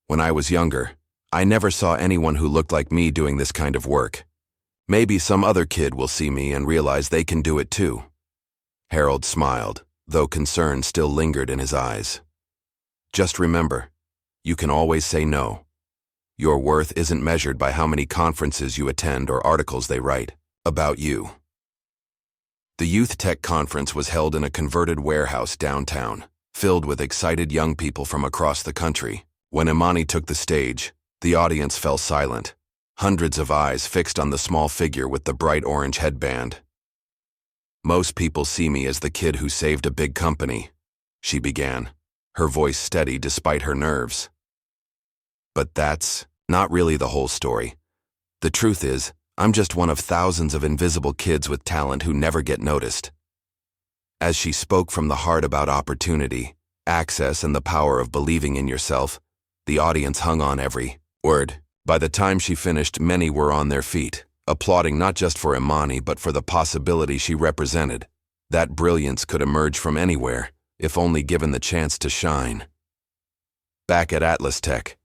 When I was younger, I never saw anyone who looked like me doing this kind of work. Maybe some other kid will see me and realize they can do it too." Harold smiled, though concern still lingered in his eyes. "Just remember, you can always say no. Your worth isn't measured by how many conferences you attend or articles they write about you." The Youth Tech Conference was held in a converted warehouse downtown, filled with excited young people from across the country. When Imani took the stage, the audience fell silent, hundreds of eyes fixed on the small figure with the bright orange headband. "Most people see me as the kid who saved a big company," she began, her voice steady despite her nerves. "But that's not really the whole story. The truth is, I'm just one of thousands of invisible kids with talent who never get noticed." As she spoke from the heart about opportunity, access, and the power of believing in yourself, the audience hung on every word. By the time she finished, many were on their feet, applauding not just for Imani but for the possibility she represented. That brilliance could emerge from anywhere, if only given the chance to shine. Back at AtlasTech,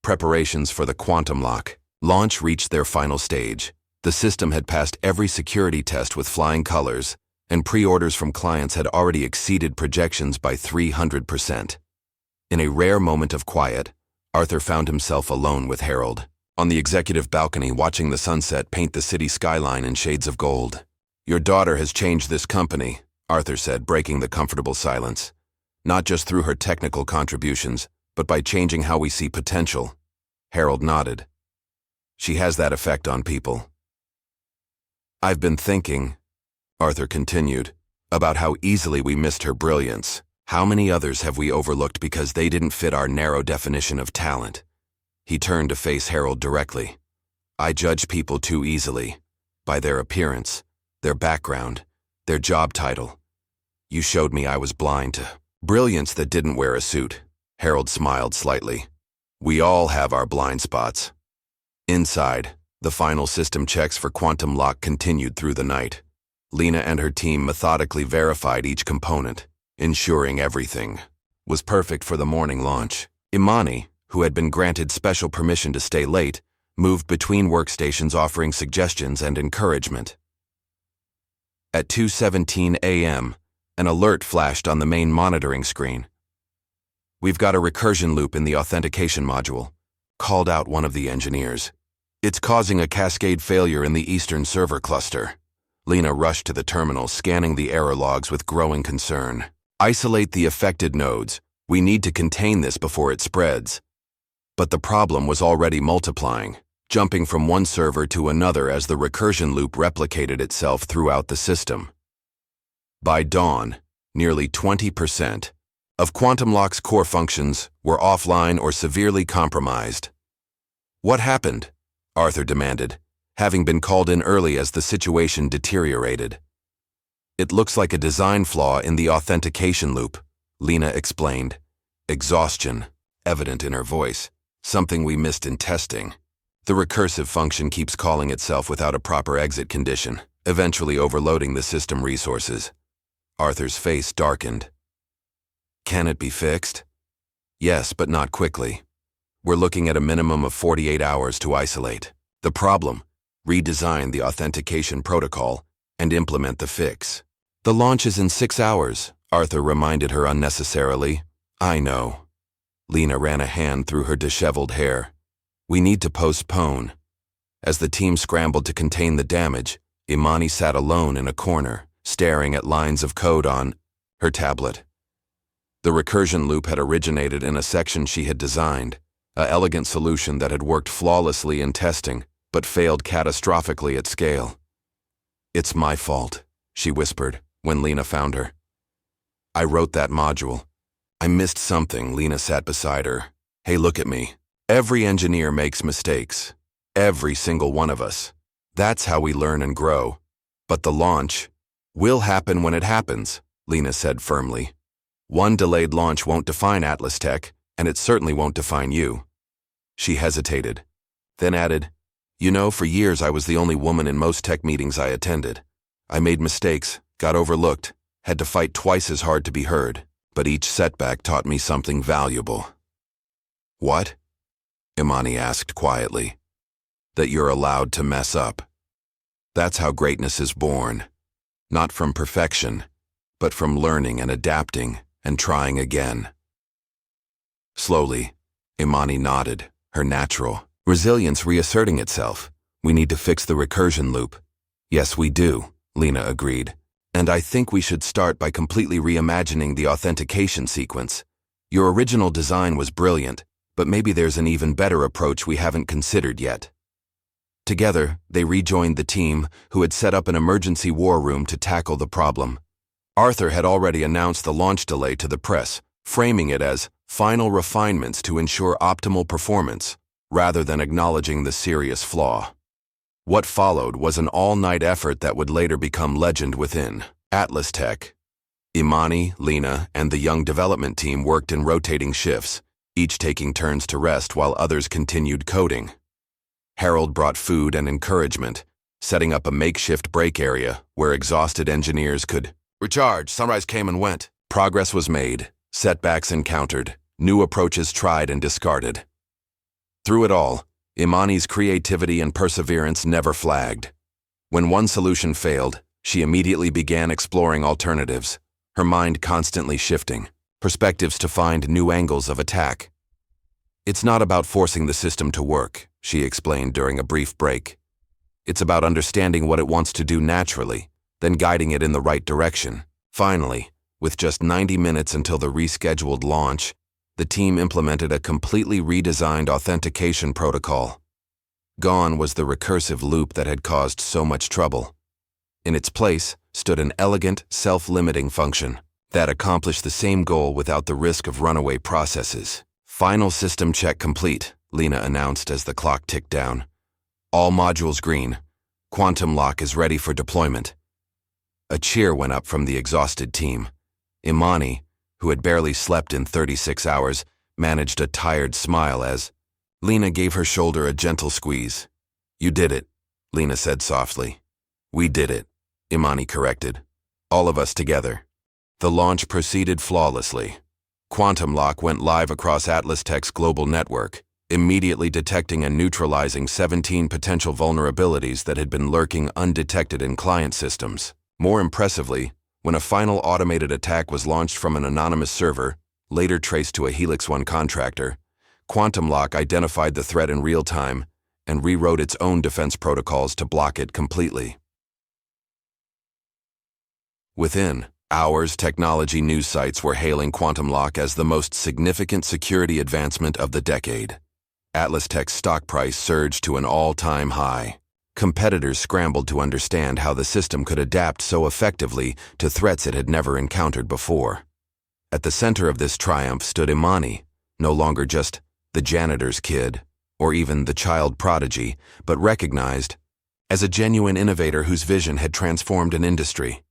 preparations for the Quantum Lock launch reached their final stage. The system had passed every security test with flying colors, and pre-orders from clients had already exceeded projections by 300%. In a rare moment of quiet, Arthur found himself alone with Harold, on the executive balcony watching the sunset paint the city skyline in shades of gold. "Your daughter has changed this company," Arthur said, breaking the comfortable silence. "Not just through her technical contributions, but by changing how we see potential." Harold nodded. "She has that effect on people. I've been thinking, Arthur continued, about how easily we missed her brilliance. How many others have we overlooked because they didn't fit our narrow definition of talent? He turned to face Harold directly. I judge people too easily, by their appearance, their background, their job title. You showed me I was blind to brilliance that didn't wear a suit. Harold smiled slightly. We all have our blind spots. Inside, the final system checks for quantum lock continued through the night. Lena and her team methodically verified each component, ensuring everything was perfect for the morning launch. Imani, who had been granted special permission to stay late, moved between workstations offering suggestions and encouragement. At 2:17 a.m., an alert flashed on the main monitoring screen. We've got a recursion loop in the authentication module, called out one of the engineers. It's causing a cascade failure in the eastern server cluster. Lena rushed to the terminal, scanning the error logs with growing concern. Isolate the affected nodes. We need to contain this before it spreads. But the problem was already multiplying, jumping from one server to another as the recursion loop replicated itself throughout the system. By dawn, nearly 20% of Quantum Lock's core functions were offline or severely compromised. What happened? Arthur demanded, having been called in early as the situation deteriorated. It looks like a design flaw in the authentication loop, Lena explained. Exhaustion, evident in her voice, something we missed in testing. The recursive function keeps calling itself without a proper exit condition, eventually overloading the system resources. Arthur's face darkened. Can it be fixed? Yes, but not quickly. We're looking at a minimum of 48 hours to isolate the problem, redesign the authentication protocol, and implement the fix. The launch is in 6 hours, Arthur reminded her unnecessarily. I know. Lena ran a hand through her disheveled hair. We need to postpone. As the team scrambled to contain the damage, Imani sat alone in a corner, staring at lines of code on her tablet. The recursion loop had originated in a section she had designed, an elegant solution that had worked flawlessly in testing, but failed catastrophically at scale. It's my fault, she whispered, when Lena found her. I wrote that module. I missed something. Lena sat beside her. Hey, look at me. Every engineer makes mistakes. Every single one of us. That's how we learn and grow. But the launch will happen when it happens, Lena said firmly. One delayed launch won't define AtlasTech, and it certainly won't define you. She hesitated, then added, You know, for years I was the only woman in most tech meetings I attended. I made mistakes, got overlooked, had to fight twice as hard to be heard, but each setback taught me something valuable. What? Imani asked quietly. That you're allowed to mess up. That's how greatness is born. Not from perfection, but from learning and adapting and trying again. Slowly, Imani nodded, her natural resilience reasserting itself. We need to fix the recursion loop. Yes, we do, Lena agreed. And I think we should start by completely reimagining the authentication sequence. Your original design was brilliant, but maybe there's an even better approach we haven't considered yet. Together, they rejoined the team, who had set up an emergency war room to tackle the problem. Arthur had already announced the launch delay to the press, framing it as final refinements to ensure optimal performance, rather than acknowledging the serious flaw. What followed was an all-night effort that would later become legend within AtlasTech. Imani, Lena, and the young development team worked in rotating shifts, each taking turns to rest while others continued coding. Harold brought food and encouragement, setting up a makeshift break area where exhausted engineers could recharge. Sunrise came and went. Progress was made, setbacks encountered, new approaches tried and discarded. Through it all, Imani's creativity and perseverance never flagged. When one solution failed, she immediately began exploring alternatives, her mind constantly shifting, perspectives to find new angles of attack. It's not about forcing the system to work, she explained during a brief break. It's about understanding what it wants to do naturally, then guiding it in the right direction. Finally, with just 90 minutes until the rescheduled launch, the team implemented a completely redesigned authentication protocol. Gone was the recursive loop that had caused so much trouble. In its place stood an elegant, self-limiting function that accomplished the same goal without the risk of runaway processes. Final system check complete, Lena announced as the clock ticked down. All modules green. Quantum lock is ready for deployment. A cheer went up from the exhausted team. Imani, who had barely slept in 36 hours, managed a tired smile as Lena gave her shoulder a gentle squeeze. "You did it," Lena said softly. "We did it," Imani corrected. "All of us together." The launch proceeded flawlessly. Quantum lock went live across AtlasTech's global network, immediately detecting and neutralizing 17 potential vulnerabilities that had been lurking undetected in client systems. More impressively, when a final automated attack was launched from an anonymous server, later traced to a Helix One contractor, Quantum lock identified the threat in real time and rewrote its own defense protocols to block it completely. Within hours, technology news sites were hailing Quantum lock as the most significant security advancement of the decade. AtlasTech's stock price surged to an all-time high. Competitors scrambled to understand how the system could adapt so effectively to threats it had never encountered before. At the center of this triumph stood Imani, no longer just the janitor's kid, or even the child prodigy, but recognized as a genuine innovator whose vision had transformed an industry.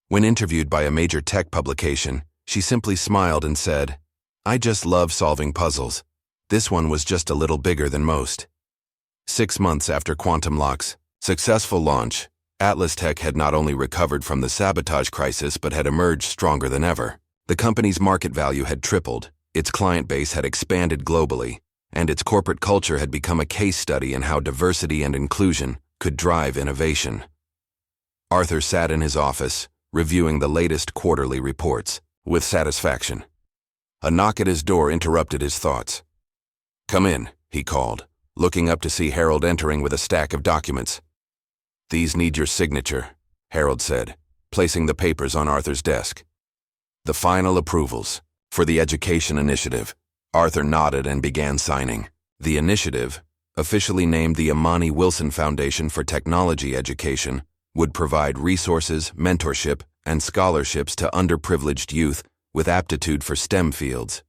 When interviewed by a major tech publication, she simply smiled and said, "I just love solving puzzles. This one was just a little bigger than most." 6 months after Quantum lock's successful launch, AtlasTech had not only recovered from the sabotage crisis but had emerged stronger than ever. The company's market value had tripled, its client base had expanded globally, and its corporate culture had become a case study in how diversity and inclusion could drive innovation. Arthur sat in his office, reviewing the latest quarterly reports with satisfaction. A knock at his door interrupted his thoughts. "Come in," he called, looking up to see Harold entering with a stack of documents. "These need your signature," Harold said, placing the papers on Arthur's desk. "The final approvals for the education initiative." Arthur nodded and began signing. The initiative, officially named the Imani Wilson Foundation for Technology Education, would provide resources, mentorship, and scholarships to underprivileged youth with aptitude for STEM fields.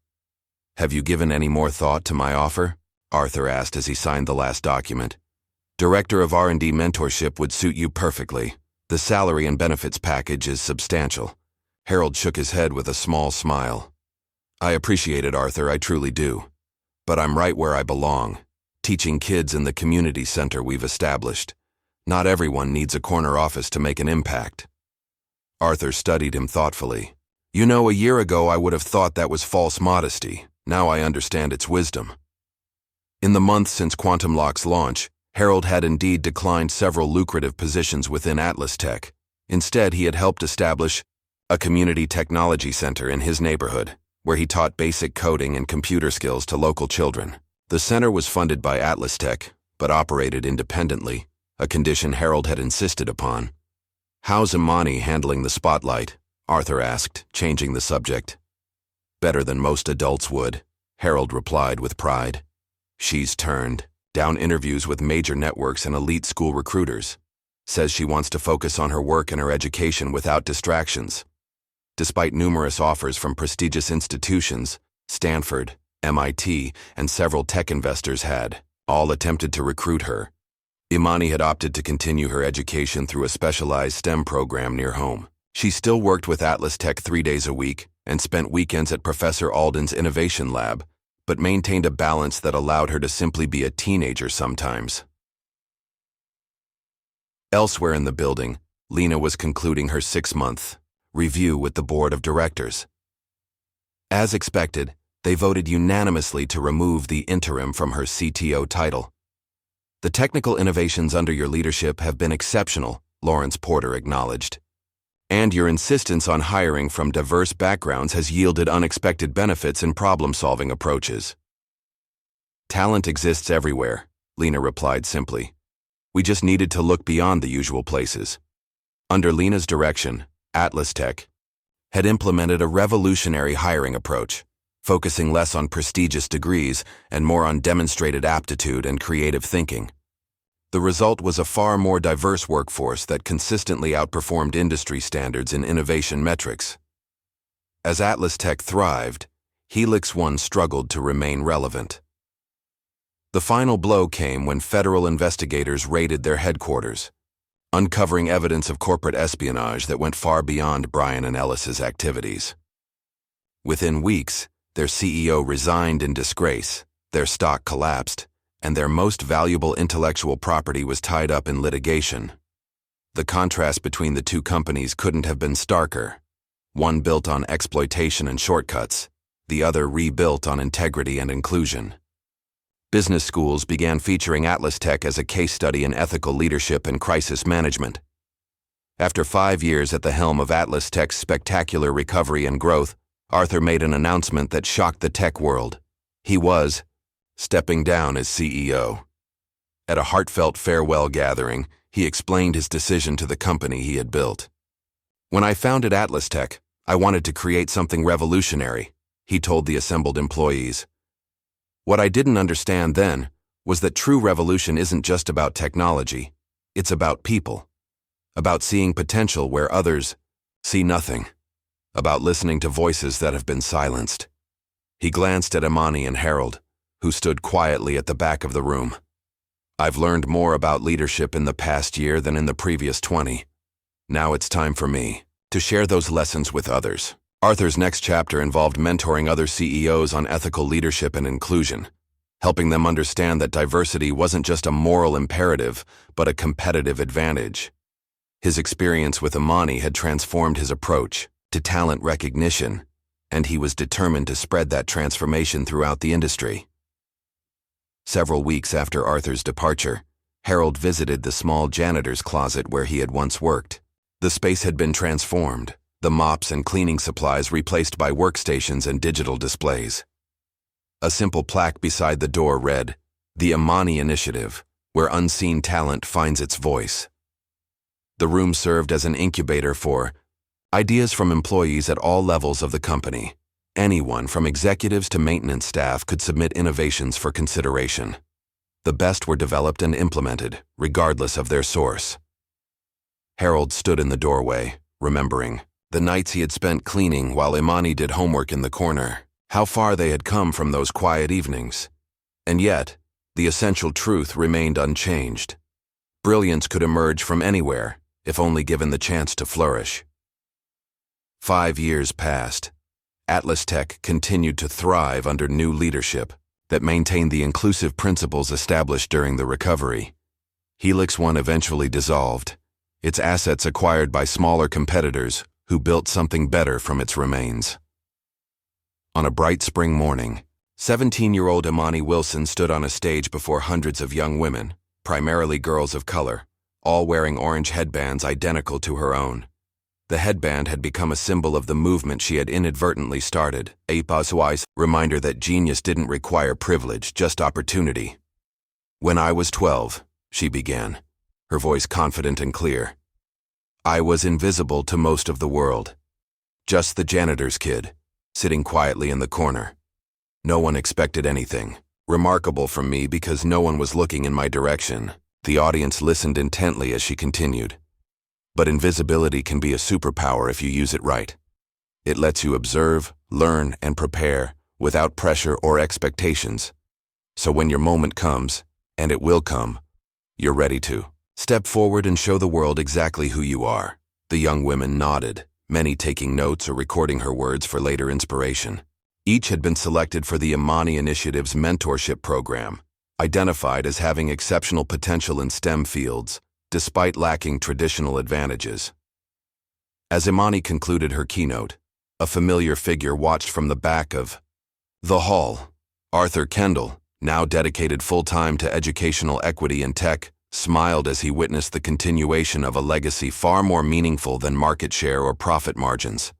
"Have you given any more thought to my offer?" Arthur asked as he signed the last document. "Director of R&D mentorship would suit you perfectly. The salary and benefits package is substantial." Harold shook his head with a small smile. "I appreciate it, Arthur, I truly do. But I'm right where I belong, teaching kids in the community center we've established. Not everyone needs a corner office to make an impact." Arthur studied him thoughtfully. "You know, a year ago I would have thought that was false modesty. Now I understand its wisdom." In the months since Quantum lock's launch, Harold had indeed declined several lucrative positions within AtlasTech. Instead, he had helped establish a community technology center in his neighborhood, where he taught basic coding and computer skills to local children. The center was funded by AtlasTech, but operated independently, a condition Harold had insisted upon. "How's Imani handling the spotlight?" Arthur asked, changing the subject. "Better than most adults would," Harold replied with pride. "She's turned down interviews with major networks and elite school recruiters. Says she wants to focus on her work and her education without distractions." Despite numerous offers from prestigious institutions, Stanford, MIT, and several tech investors had all attempted to recruit her, Imani had opted to continue her education through a specialized STEM program near home. She still worked with AtlasTech 3 days a week and spent weekends at Professor Alden's Innovation Lab, but maintained a balance that allowed her to simply be a teenager sometimes. Elsewhere in the building, Lena was concluding her 6-month review with the board of directors. As expected, they voted unanimously to remove the interim from her CTO title. "The technical innovations under your leadership have been exceptional," Lawrence Porter acknowledged. "And your insistence on hiring from diverse backgrounds has yielded unexpected benefits in problem-solving approaches." "Talent exists everywhere," Lena replied simply. "We just needed to look beyond the usual places." Under Lena's direction, AtlasTech had implemented a revolutionary hiring approach, focusing less on prestigious degrees and more on demonstrated aptitude and creative thinking. The result was a far more diverse workforce that consistently outperformed industry standards in innovation metrics. As AtlasTech thrived, Helix One struggled to remain relevant. The final blow came when federal investigators raided their headquarters, uncovering evidence of corporate espionage that went far beyond Brian and Ellis's activities. Within weeks, their CEO resigned in disgrace, their stock collapsed, and their most valuable intellectual property was tied up in litigation. The contrast between the two companies couldn't have been starker. One built on exploitation and shortcuts, the other rebuilt on integrity and inclusion. Business schools began featuring AtlasTech as a case study in ethical leadership and crisis management. After 5 years at the helm of AtlasTech's spectacular recovery and growth, Arthur made an announcement that shocked the tech world. He was stepping down as CEO. At a heartfelt farewell gathering, he explained his decision to the company he had built. "When I founded AtlasTech, I wanted to create something revolutionary," he told the assembled employees. "What I didn't understand then was that true revolution isn't just about technology, it's about people, about seeing potential where others see nothing, about listening to voices that have been silenced." He glanced at Imani and Harold, who stood quietly at the back of the room. "I've learned more about leadership in the past year than in the previous 20. Now it's time for me to share those lessons with others." Arthur's next chapter involved mentoring other CEOs on ethical leadership and inclusion, helping them understand that diversity wasn't just a moral imperative, but a competitive advantage. His experience with Imani had transformed his approach to talent recognition, and he was determined to spread that transformation throughout the industry. Several weeks after Arthur's departure, Harold visited the small janitor's closet where he had once worked. The space had been transformed, the mops and cleaning supplies replaced by workstations and digital displays. A simple plaque beside the door read, "The Imani Initiative, where unseen talent finds its voice." The room served as an incubator for ideas from employees at all levels of the company. Anyone from executives to maintenance staff could submit innovations for consideration. The best were developed and implemented, regardless of their source. Harold stood in the doorway, remembering the nights he had spent cleaning while Imani did homework in the corner, how far they had come from those quiet evenings. And yet, the essential truth remained unchanged. Brilliance could emerge from anywhere, if only given the chance to flourish. 5 years passed. AtlasTech continued to thrive under new leadership that maintained the inclusive principles established during the recovery. Helix One eventually dissolved, its assets acquired by smaller competitors who built something better from its remains. On a bright spring morning, 17-year-old Imani Wilson stood on a stage before hundreds of young women, primarily girls of color, all wearing orange headbands identical to her own. The headband had become a symbol of the movement she had inadvertently started, a wise reminder that genius didn't require privilege, just opportunity. "When I was 12, she began, her voice confident and clear. "I was invisible to most of the world. Just the janitor's kid, sitting quietly in the corner. No one expected anything remarkable from me because no one was looking in my direction." The audience listened intently as she continued. "But invisibility can be a superpower if you use it right. It lets you observe, learn, and prepare without pressure or expectations. So when your moment comes, and it will come, you're ready to step forward and show the world exactly who you are." The young women nodded, many taking notes or recording her words for later inspiration. Each had been selected for the Imani Initiative's mentorship program, identified as having exceptional potential in STEM fields, despite lacking traditional advantages. As Imani concluded her keynote, a familiar figure watched from the back of the hall. Arthur Kendall, now dedicated full-time to educational equity and tech, smiled as he witnessed the continuation of a legacy far more meaningful than market share or profit margins.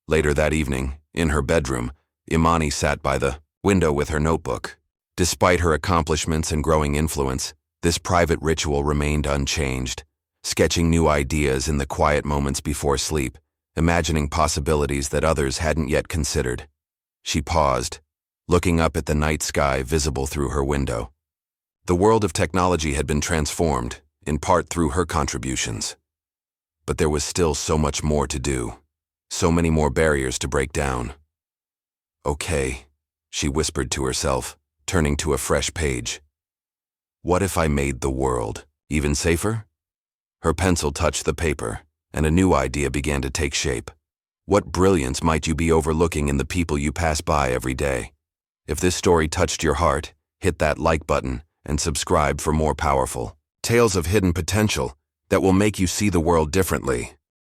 Later that evening, in her bedroom, Imani sat by the window with her notebook. Despite her accomplishments and growing influence, this private ritual remained unchanged, sketching new ideas in the quiet moments before sleep, imagining possibilities that others hadn't yet considered. She paused, looking up at the night sky visible through her window. The world of technology had been transformed, in part through her contributions. But there was still so much more to do, so many more barriers to break down. Okay, she whispered to herself, turning to a fresh page. What if I made the world even safer? Her pencil touched the paper, and a new idea began to take shape. What brilliance might you be overlooking in the people you pass by every day? If this story touched your heart, hit that like button and subscribe for more powerful tales of hidden potential that will make you see the world differently.